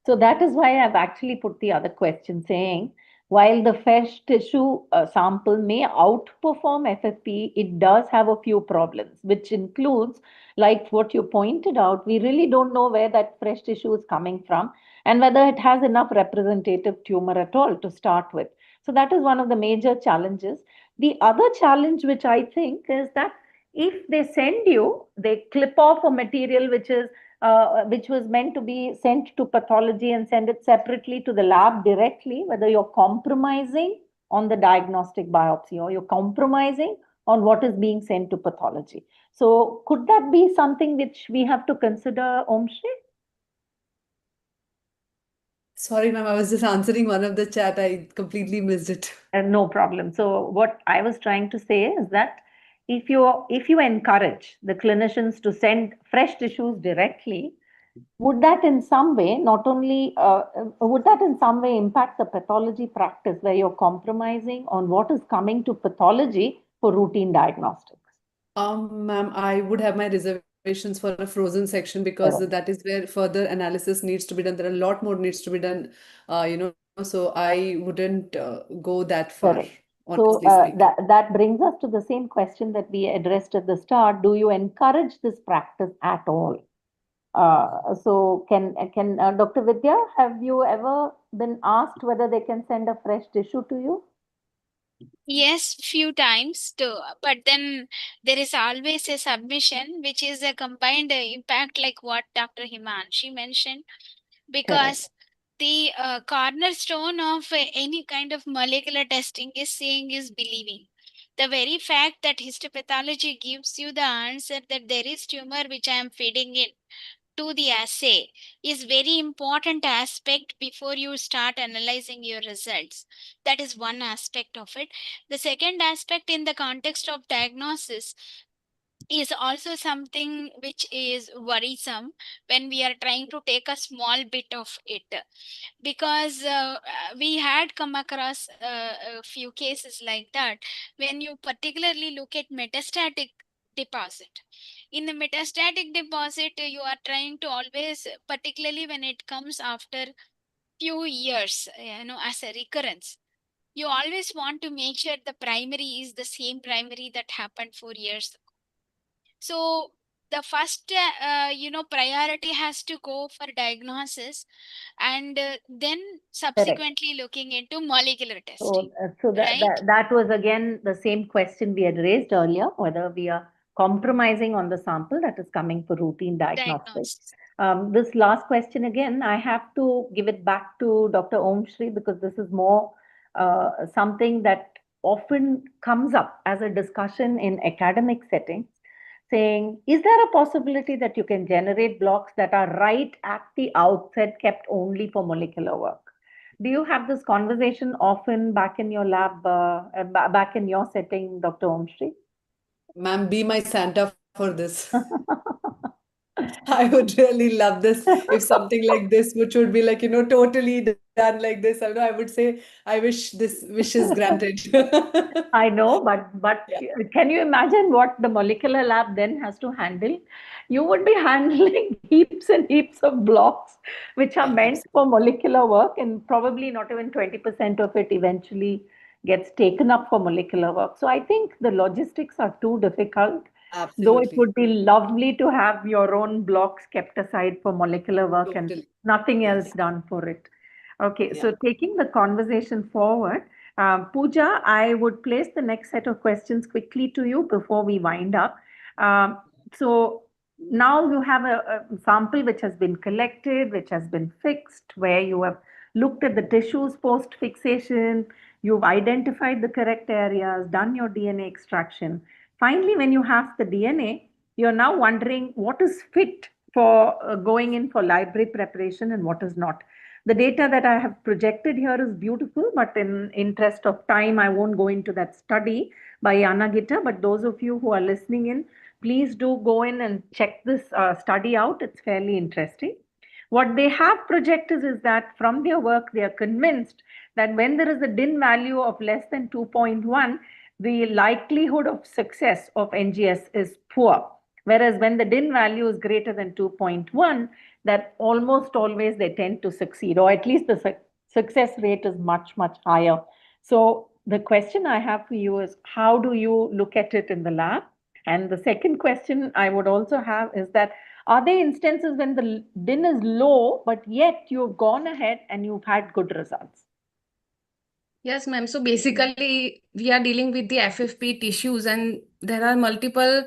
So that is why I've actually put the other question saying, while the fresh tissue sample may outperform FFP, it does have a few problems, which includes, like what you pointed out, we really don't know where that fresh tissue is coming from and whether it has enough representative tumor at all to start with. So that is one of the major challenges. The other challenge, which I think, is that if they send you, they clip off a material which was meant to be sent to pathology and send it separately to the lab directly, whether you're compromising on the diagnostic biopsy or you're compromising on what is being sent to pathology. So could that be something which we have to consider, Om Shri? Sorry, ma'am, I was just answering one of the chat. I completely missed it. No problem. So what I was trying to say is that if you encourage the clinicians to send fresh tissues directly, would that in some way not only would that in some way impact the pathology practice where you're compromising on what is coming to pathology for routine diagnostics? Ma'am, I would have my reservations for a frozen section because that is where further analysis needs to be done. There are a lot more needs to be done, so I wouldn't go that far. Correct. So that brings us to the same question that we addressed at the start. Do you encourage this practice at all? So can Dr. Vidya, have you ever been asked whether they can send a fresh tissue to you? Yes, few times too. But then there is always a submission, which is a combined impact, like what Dr. Himanshi mentioned, because the cornerstone of any kind of molecular testing is saying is believing. The very fact that histopathology gives you the answer that there is tumor which I am feeding in to the assay is very important aspect before you start analyzing your results. That is one aspect of it. The second aspect in the context of diagnosis is also something which is worrisome when we are trying to take a small bit of it, because we had come across a few cases like that when you particularly look at metastatic deposit. In the metastatic deposit, you are trying to always, particularly when it comes after few years, as a recurrence, you always want to make sure the primary is the same primary that happened 4 years. So the first, priority has to go for diagnosis, and then subsequently looking into molecular testing. So right? that was again the same question we had raised earlier, whether we are compromising on the sample that is coming for routine diagnostics. This last question again, I have to give it back to Dr. Om Shri because this is more something that often comes up as a discussion in academic settings. saying, is there a possibility that you can generate blocks that are right at the outset kept only for molecular work? Do you have this conversation often back in your lab, back in your setting, Dr. Omshri? Ma'am, be my Santa for this. I would really love this if something like this, which would be like, totally done like this. I would say, I wish this wish is granted. I know, but Yeah. can you imagine what the molecular lab then has to handle? You would be handling heaps and heaps of blocks which are Yeah, meant for molecular work, and probably not even 20% of it eventually gets taken up for molecular work. So I think the logistics are too difficult. Though it absolutely. would be lovely to have your own blocks kept aside for molecular work and Totally. nothing else Yes. done for it. Okay, Yeah. so taking the conversation forward, Pooja, I would place the next set of questions quickly to you before we wind up. So now you have a sample which has been collected, which has been fixed, where you have looked at the tissues post fixation, you've identified the correct areas, done your DNA extraction. Finally, when you have the DNA, you're now wondering what is fit for going in for library preparation and what is not. The data that I have projected here is beautiful, but in interest of time, I won't go into that study by Anagita. But those of you who are listening in, please do go in and check this study out. It's fairly interesting. What they have projected is that from their work, they are convinced that when there is a DIN value of less than 2.1, the likelihood of success of NGS is poor. Whereas when the DIN value is greater than 2.1, that almost always they tend to succeed, or at least the success rate is much, much higher. So the question I have for you is, how do you look at it in the lab? And the second question I would also have is that, are there instances when the DIN is low, but yet you've gone ahead and you've had good results? Yes, ma'am. So basically, we are dealing with the FFP tissues, and there are multiple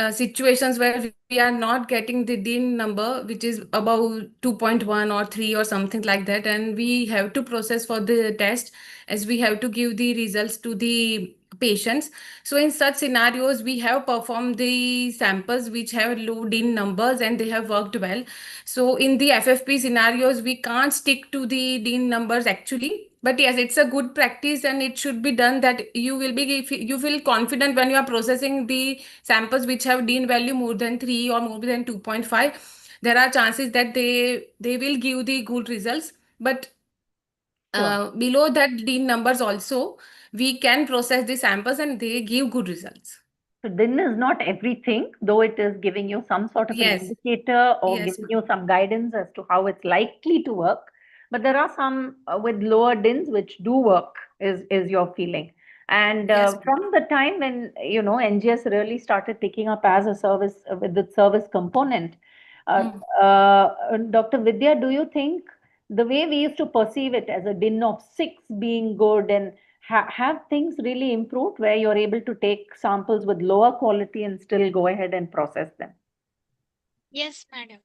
situations where we are not getting the DIN number, which is about 2.1 or 3 or something like that. And we have to process for the test, as we have to give the results to the patients. So in such scenarios, we have performed the samples which have low DIN numbers and they have worked well. So in the FFP scenarios, we can't stick to the DIN numbers actually. But yes, it's a good practice and it should be done, that you will be, if you feel confident when you are processing the samples which have DIN value more than 3 or more than 2.5, there are chances that they will give the good results. But below that DIN numbers also, we can process the samples and they give good results. So DIN is not everything, though it is giving you some sort of an Yes. indicator or Yes, giving you some guidance as to how it's likely to work. But there are some with lower DINs which do work, is your feeling. And Yes. from the time when NGS really started picking up as a service with the service component, Dr. Vidya, do you think the way we used to perceive it as a DIN of 6 being good, and have things really improved where you're able to take samples with lower quality and still go ahead and process them? Yes, madam.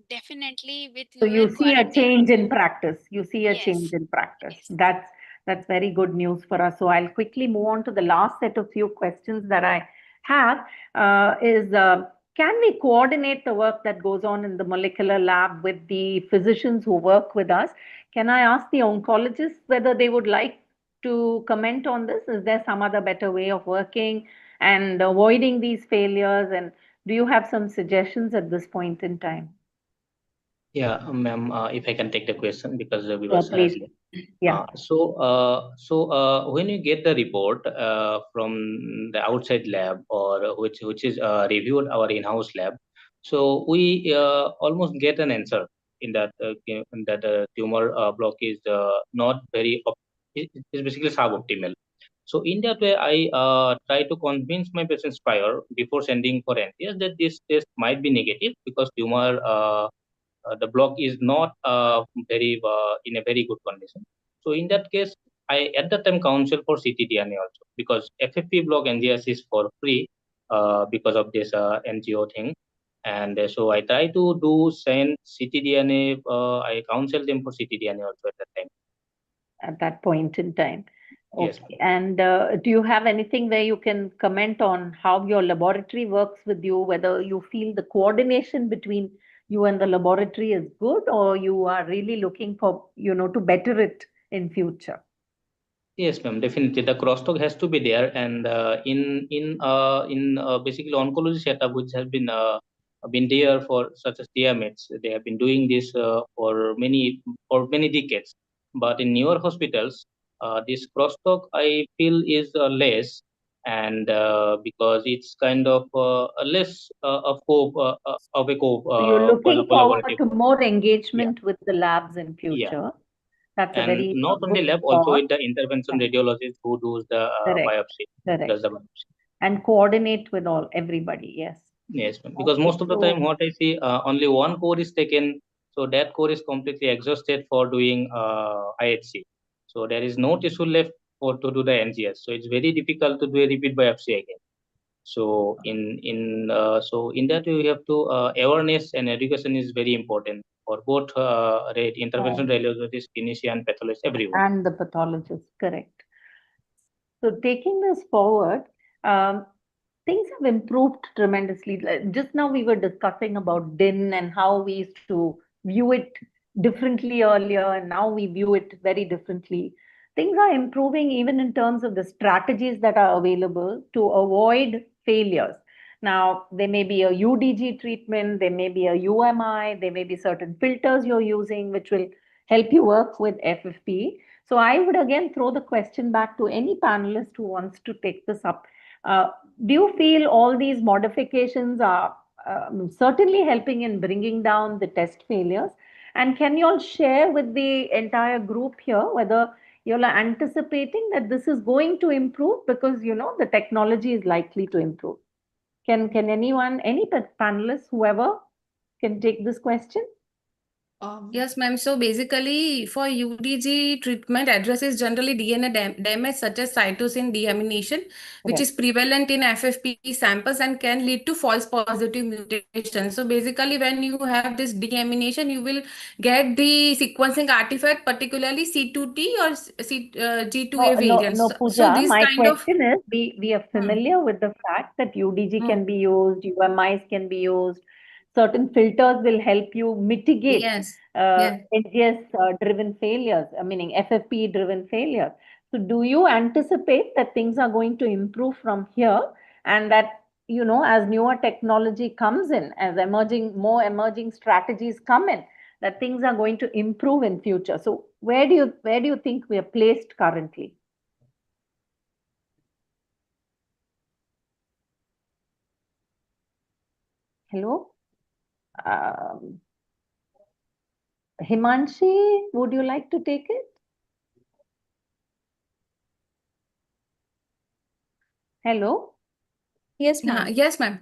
Definitely with So lower you see a quality. change in practice. You see a Yes. change in practice. Yes. That's very good news for us. So I'll quickly move on to the last set of few questions that I have. Can we coordinate the work that goes on in the molecular lab with the physicians who work with us? Can I ask the oncologists whether they would like to comment on this? Is there some other better way of working and avoiding these failures? And do you have some suggestions at this point in time? Yeah, ma'am, if I can take the question because we Yeah, was please. Yeah. When you get the report from the outside lab or which is reviewed our in-house lab, so we almost get an answer in that tumor block is not very it is basically suboptimal. So in that way, I try to convince my patients prior before sending for NGS that this test might be negative because tumor the block is not very in a very good condition. So in that case, I at that time counsel for ctDNA also because FFP block NGS is for free because of this NGO thing. And so I try to do send ctDNA. I counsel them for ctDNA also at that time. At that point in time. Yes. Okay. And do you have anything where you can comment on how your laboratory works with you, whether you feel the coordination between you and the laboratory is good, or you are really looking for, to better it in future? Yes, ma'am. Definitely, the crosstalk has to be there, and in basically oncology setup, which has been there for such as DMH, they have been doing this for many decades. But in newer hospitals, this crosstalk I feel is less, and because it's kind of a less of a So you're looking forward collaborative. to more Yeah, engagement with the labs in yeah. future. That's a And very not only good lab, also thought. with the intervention Yeah, radiologist who does the correct, biopsy, does correct. the biopsy. And coordinate with everybody. Yes. Yes, ma'am. Because Okay. most of the time, what I see, only one core is taken, so that core is completely exhausted for doing IHC. So there is no tissue left for to do the NGS. So it's very difficult to do a repeat biopsy again. So in that you have to awareness and education is very important for both intervention radiologists, clinician, pathologist, everyone. And the pathologist, correct. So taking this forward, um, things have improved tremendously. Just now we were discussing about DIN and how we used to view it differently earlier, and now we view it very differently. Things are improving even in terms of the strategies that are available to avoid failures. Now, there may be a UDG treatment, there may be a UMI, there may be certain filters you're using which will help you work with FFP. So I would again throw the question back to any panelist who wants to take this up. Uh, do you feel all these modifications are certainly helping in bringing down the test failures? And can you all share with the entire group here whether you're anticipating that this is going to improve because the technology is likely to improve? Can anyone, any panelists, whoever, can take this question? Yes, ma'am. So basically, for UDG treatment addresses generally DNA damage such as cytosine deamination, which is prevalent in FFP samples and can lead to false positive mutation. So basically, when you have this deamination, you will get the sequencing artifact, particularly C2T or G2A variants. No, So Pooja. this My kind of question is, we are familiar with the fact that UDG can be used, UMIs can be used. Certain filters will help you mitigate yes, yes. NGS driven failures, meaning FFP driven failures. So do you anticipate that things are going to improve from here, and that, as newer technology comes in, as more emerging strategies come in, that things are going to improve in future? So where do you think we are placed currently? Hello? Himanshi, would you like to take it? Hello? Yes, ma'am. Yes, ma'am.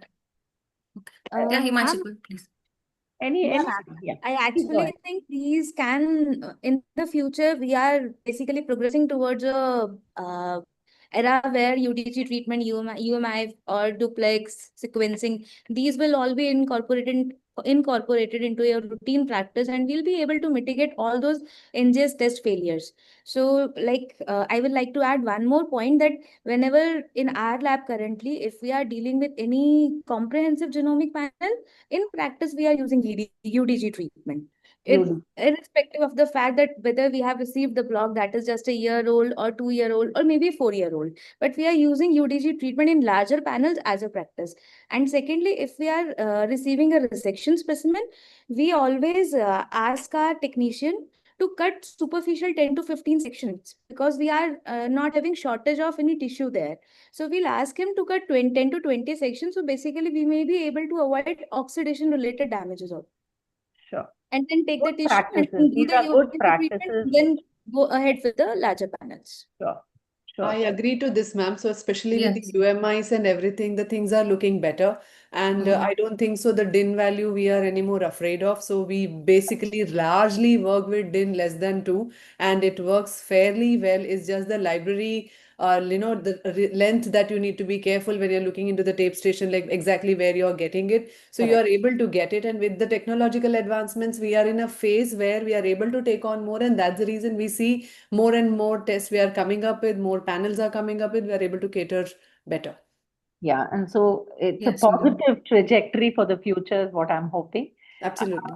Yeah, Himanshi, Ma'am, please. Yeah, ma'am. yeah. I Please go actually ahead. think these can, in the future, we are basically progressing towards a era where UDG treatment, UMI or duplex sequencing, these will all be incorporated into your routine practice, and we'll be able to mitigate all those NGS test failures. So, I would like to add one more point, that whenever in our lab currently, if we are dealing with any comprehensive genomic panel, in practice, we are using UDG treatment. Irrespective of the fact that whether we have received the block that is just a year old or 2 year old or maybe 4 year old, but we are using UDG treatment in larger panels as a practice. And secondly, if we are receiving a resection specimen, we always ask our technician to cut superficial 10 to 15 sections, because we are not having shortage of any tissue there. So we'll ask him to cut 10 to 20 sections. So basically, we may be able to avoid oxidation related damages also. Sure. And then take the Good tissue and practices. do These the are good UDG treatment, practices. then go ahead with the larger panels. Sure. I agree to this, ma'am. So especially with the Yes. UMIs and everything, the things are looking better. And I don't think so the DIN value we are anymore afraid of. So we basically largely work with DIN less than 2, and it works fairly well. It's just the library the length that you need to be careful when you're looking into the tape station, like exactly where you're getting it. So you are able to get it. And with the technological advancements, we are in a phase where we are able to take on more. And that's the reason we see more and more tests we are coming up with, more panels are coming up with, we are able to cater better. Yeah, and so it's Yes, a Sundar. positive trajectory for the future is what I'm hoping. Absolutely.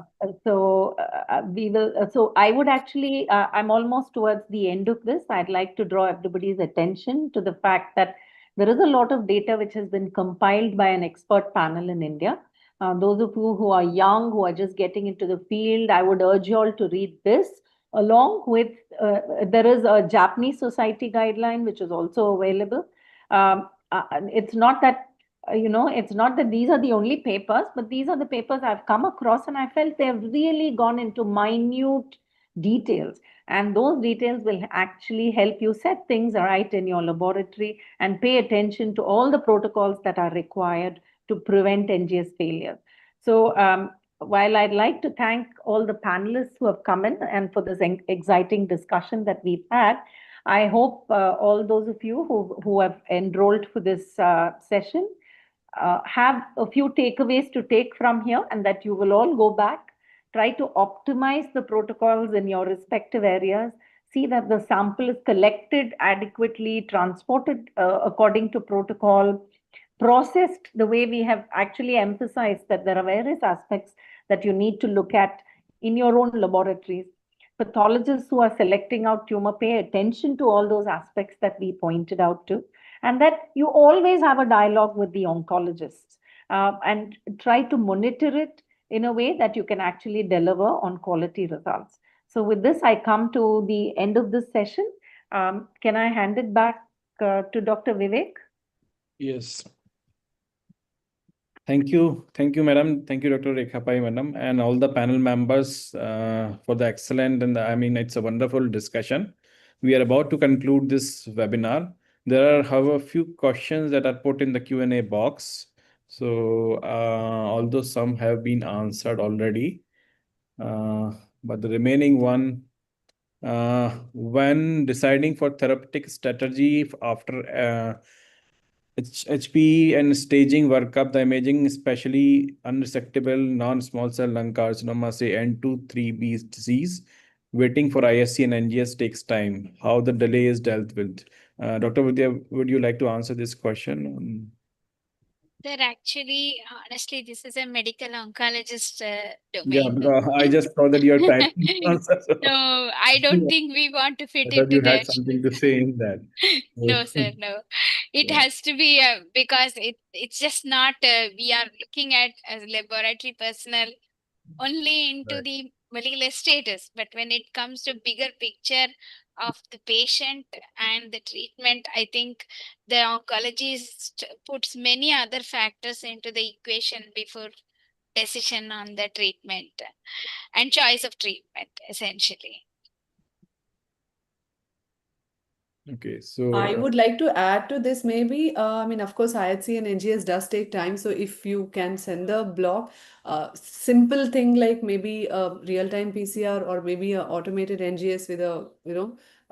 We will. So I would actually, I'm almost towards the end of this. I'd like to draw everybody's attention to the fact that there is a lot of data which has been compiled by an expert panel in India. Those of you who are young, who are just getting into the field, I would urge you all to read this. Along with, there is a Japanese society guideline which is also available. It's not that it's not that these are the only papers, but these are the papers I've come across, and I felt they've really gone into minute details. And those details will actually help you set things right in your laboratory and pay attention to all the protocols that are required to prevent NGS failures. So, while I'd like to thank all the panelists who have come in and for this exciting discussion that we've had, I hope all those of you who have enrolled for this session have a few takeaways to take from here, and that you will all go back, try to optimize the protocols in your respective areas, see that the sample is collected adequately, transported according to protocol, processed the way we have actually emphasized that there are various aspects that you need to look at in your own laboratories. Pathologists who are selecting out tumor pay attention to all those aspects that we pointed out to, and that you always have a dialogue with the oncologists and try to monitor it in a way that you can actually deliver on quality results. So with this, I come to the end of this session. Can I hand it back to Dr. Vivek? Yes. Thank you, madam. Thank you, Dr. Rekhapai, madam, and all the panel members for the excellent and it's a wonderful discussion. We are about to conclude this webinar. There are, however, a few questions that are put in the Q&A box. So, although some have been answered already, but the remaining one, when deciding for therapeutic strategy after HP and staging workup, the imaging, especially unresectable non-small cell lung carcinoma, say N2-3B disease, waiting for ISC and NGS takes time. How the delay is dealt with. Dr. Vidya, would you like to answer this question? Sir, actually, honestly, this is a medical oncologist Yeah, domain. because I just saw that you're typing answer. No, I don't think we want to fit I thought into you had that. something to say in that. No, sir, no. It Yeah. has to be because it's just not we are looking at as laboratory personnel only into Right. the molecular status, but when it comes to bigger picture of the patient and the treatment, I think the oncologist puts many other factors into the equation before decision on the treatment and choice of treatment, essentially. Okay, so I would like to add to this maybe, of course, IHC and NGS does take time. So if you can send the block, simple thing like maybe a real-time PCR or maybe a automated NGS with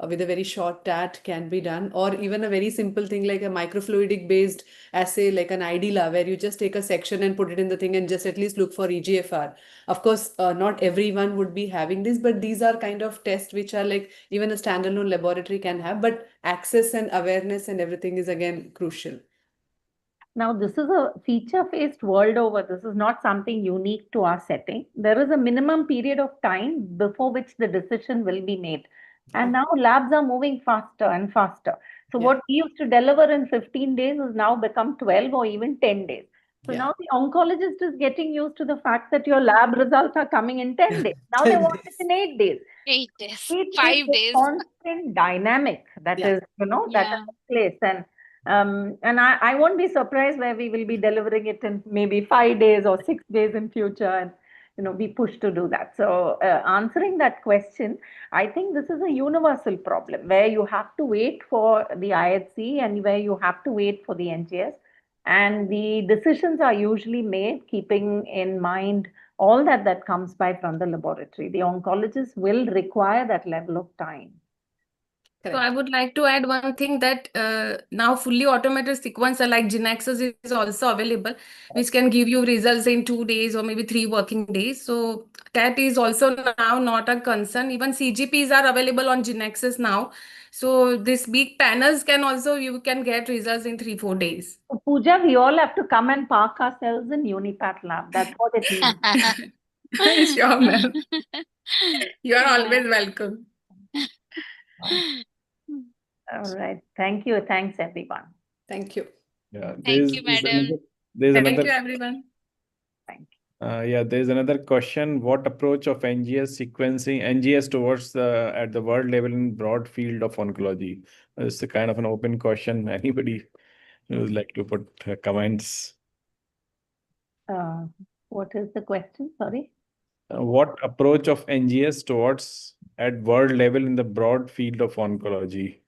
with a very short TAT can be done, or even a very simple thing like a microfluidic based assay like an IDLA where you just take a section and put it in the thing and just at least look for EGFR. Of course, not everyone would be having this, but these are kind of tests which are like even a standalone laboratory can have, but access and awareness and everything is again crucial. Now, this is a feature-faced world over. This is not something unique to our setting. There is a minimum period of time before which the decision will be made. And now labs are moving faster and faster. So what we used to deliver in 15 days has now become 12 or even 10 days. So now the oncologist is getting used to the fact that your lab results are coming in 10 days. Now they want it in 8 days. 8 days, It 5 is a days. constant dynamic that is, that Yeah. is in place. And I won't be surprised where we will be delivering it in maybe 5 days or 6 days in future, and be pushed to do that. So answering that question, I think this is a universal problem where you have to wait for the IHC and where you have to wait for the NGS, and the decisions are usually made keeping in mind all that comes by from the laboratory. The oncologist will require that level of time. So I would like to add one thing that now fully automated sequencer like GeneXus is also available, which can give you results in 2 days or maybe 3 working days. So that is also now not a concern. Even CGPs are available on GeneXus now. So these big panels can also, you can get results in 3-4 days. So, Pooja, we all have to come and park ourselves in Unipat Lab. That's what it means. Sure, ma'am. You are Yeah. always welcome. All right. Thank you. Thanks, everyone. Thank you. Yeah, Thank you, madam. there's Thank another you, everyone. Thank you. yeah, there's another question. What approach of NGS sequencing, NGS towards the at the world level in broad field of oncology? It's a kind of an open question. Anybody who would like to put comments? What is the question? Sorry. What approach of NGS towards at world level in the broad field of oncology?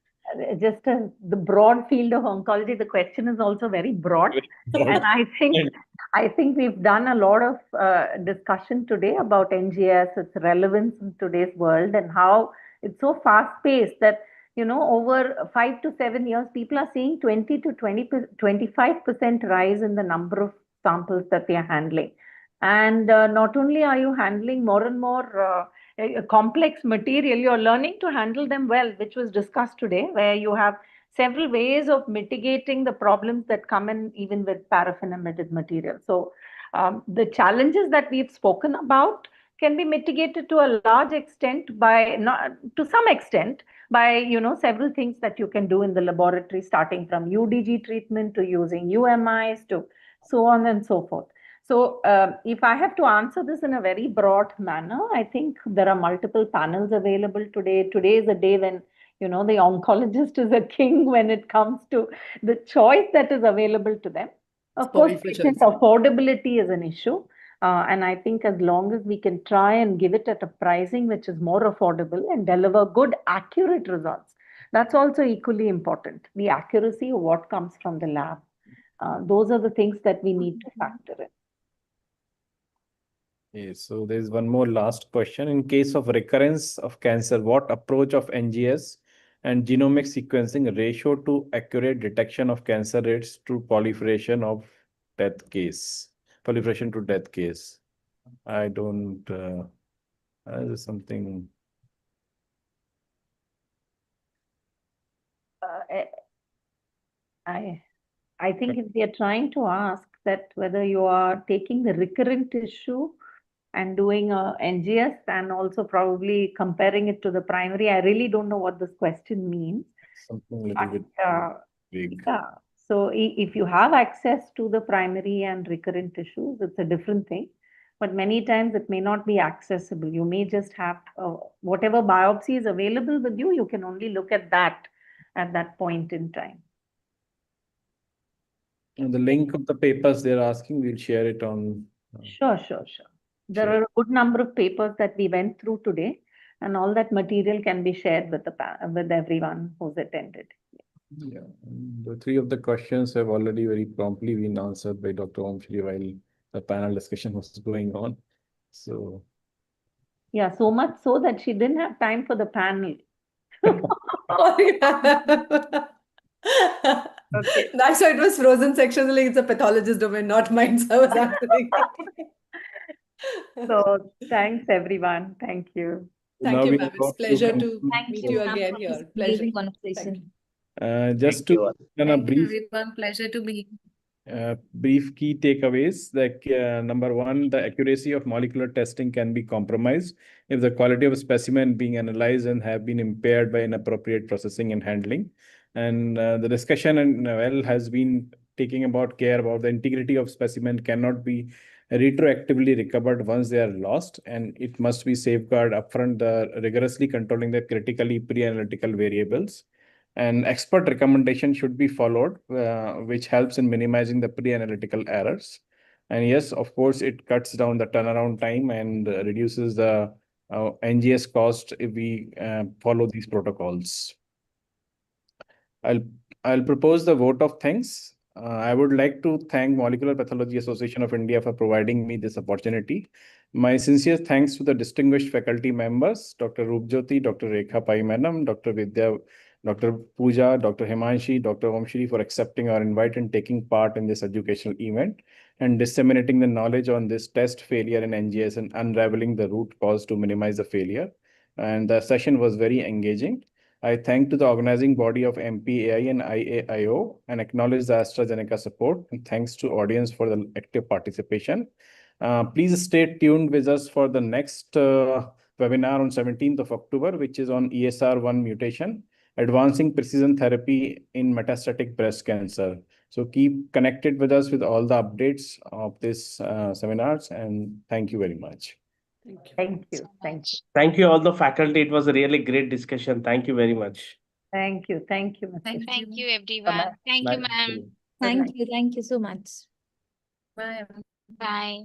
Just the broad field of oncology, the question is also very broad. And I think we've done a lot of discussion today about NGS, its relevance in today's world, and how it's so fast paced that, over 5 to 7 years, people are seeing 20 to 25% rise in the number of samples that they are handling. And not only are you handling more and more complex material, you're learning to handle them well, which was discussed today, where you have several ways of mitigating the problems that come in even with paraffin-emitted material. So the challenges that we've spoken about can be mitigated to a large extent by, not to some extent, by several things that you can do in the laboratory, starting from UDG treatment to using UMIs to so on and so forth. So if I have to answer this in a very broad manner, I think there are multiple panels available today. Today is a day when, the oncologist is a king when it comes to the choice that is available to them. Of course, patient affordability is an issue. And I think as long as we can try and give it at a pricing which is more affordable and deliver good, accurate results, that's also equally important. The accuracy of what comes from the lab. Those are the things that we need to factor in. Okay, so there's one more last question. In case of recurrence of cancer, what approach of NGS and genomic sequencing ratio to accurate detection of cancer rates to proliferation of death case? Proliferation to death case. I don't, this is something. I think if they are trying to ask that whether you are taking the recurrent tissue and doing a NGS and also probably comparing it to the primary, I really don't know what this question means. Something a little bit big. Yeah. So if you have access to the primary and recurrent tissues, it's a different thing. But many times it may not be accessible. You may just have whatever biopsy is available with you, you can only look at that point in time. And the link of the papers they're asking, we'll share it on. Sure. There are a good number of papers that we went through today, and all that material can be shared with everyone who's attended. Yeah, the 3 of the questions have already very promptly been answered by Dr. Omshri while the panel discussion was going on. So yeah, so much so that she didn't have time for the panel. Okay. That's why it was frozen section. Like it's a pathologist domain, not mine. So I was answering. So thanks, everyone. Thank you. Thank you, ma'am. It's a pleasure to meet you ma'am, again for here. this Pleasure. amazing conversation. just to Thank a you, brief everyone. Pleasure to be. Brief key takeaways. Number 1, the accuracy of molecular testing can be compromised if the quality of a specimen being analyzed and have been impaired by inappropriate processing and handling. And the discussion has been taking about care about the integrity of specimen cannot be retroactively recovered once they are lost, and it must be safeguarded upfront, rigorously controlling the critically pre-analytical variables. And expert recommendation should be followed, which helps in minimizing the pre-analytical errors. And yes, of course, it cuts down the turnaround time and reduces the NGS cost if we follow these protocols. I'll propose the vote of thanks. I would like to thank Molecular Pathology Association of India for providing me this opportunity. My sincere thanks to the distinguished faculty members, Dr. Roopjyoti, Dr. Rekha Pai Madam, Dr. Vidya Dr. Pooja, Dr. Himanshi, Dr. Omshri for accepting our invite and taking part in this educational event and disseminating the knowledge on this test failure in NGS and unraveling the root cause to minimize the failure. And the session was very engaging. I thank to the organizing body of MPAI and IAIO and acknowledge the AstraZeneca support, and thanks to audience for the active participation. Please stay tuned with us for the next webinar on 17th of October, which is on ESR1 mutation, advancing precision therapy in metastatic breast cancer. So keep connected with us with all the updates of this seminars, and thank you very much. Thank you. Thank you. Thank you all the faculty. It was a really great discussion. Thank you very much. Thank you. Thank you, Mr. Thank Thank you. you, everyone. Thank you, Bye. ma'am. Thank you so much. Bye. Bye.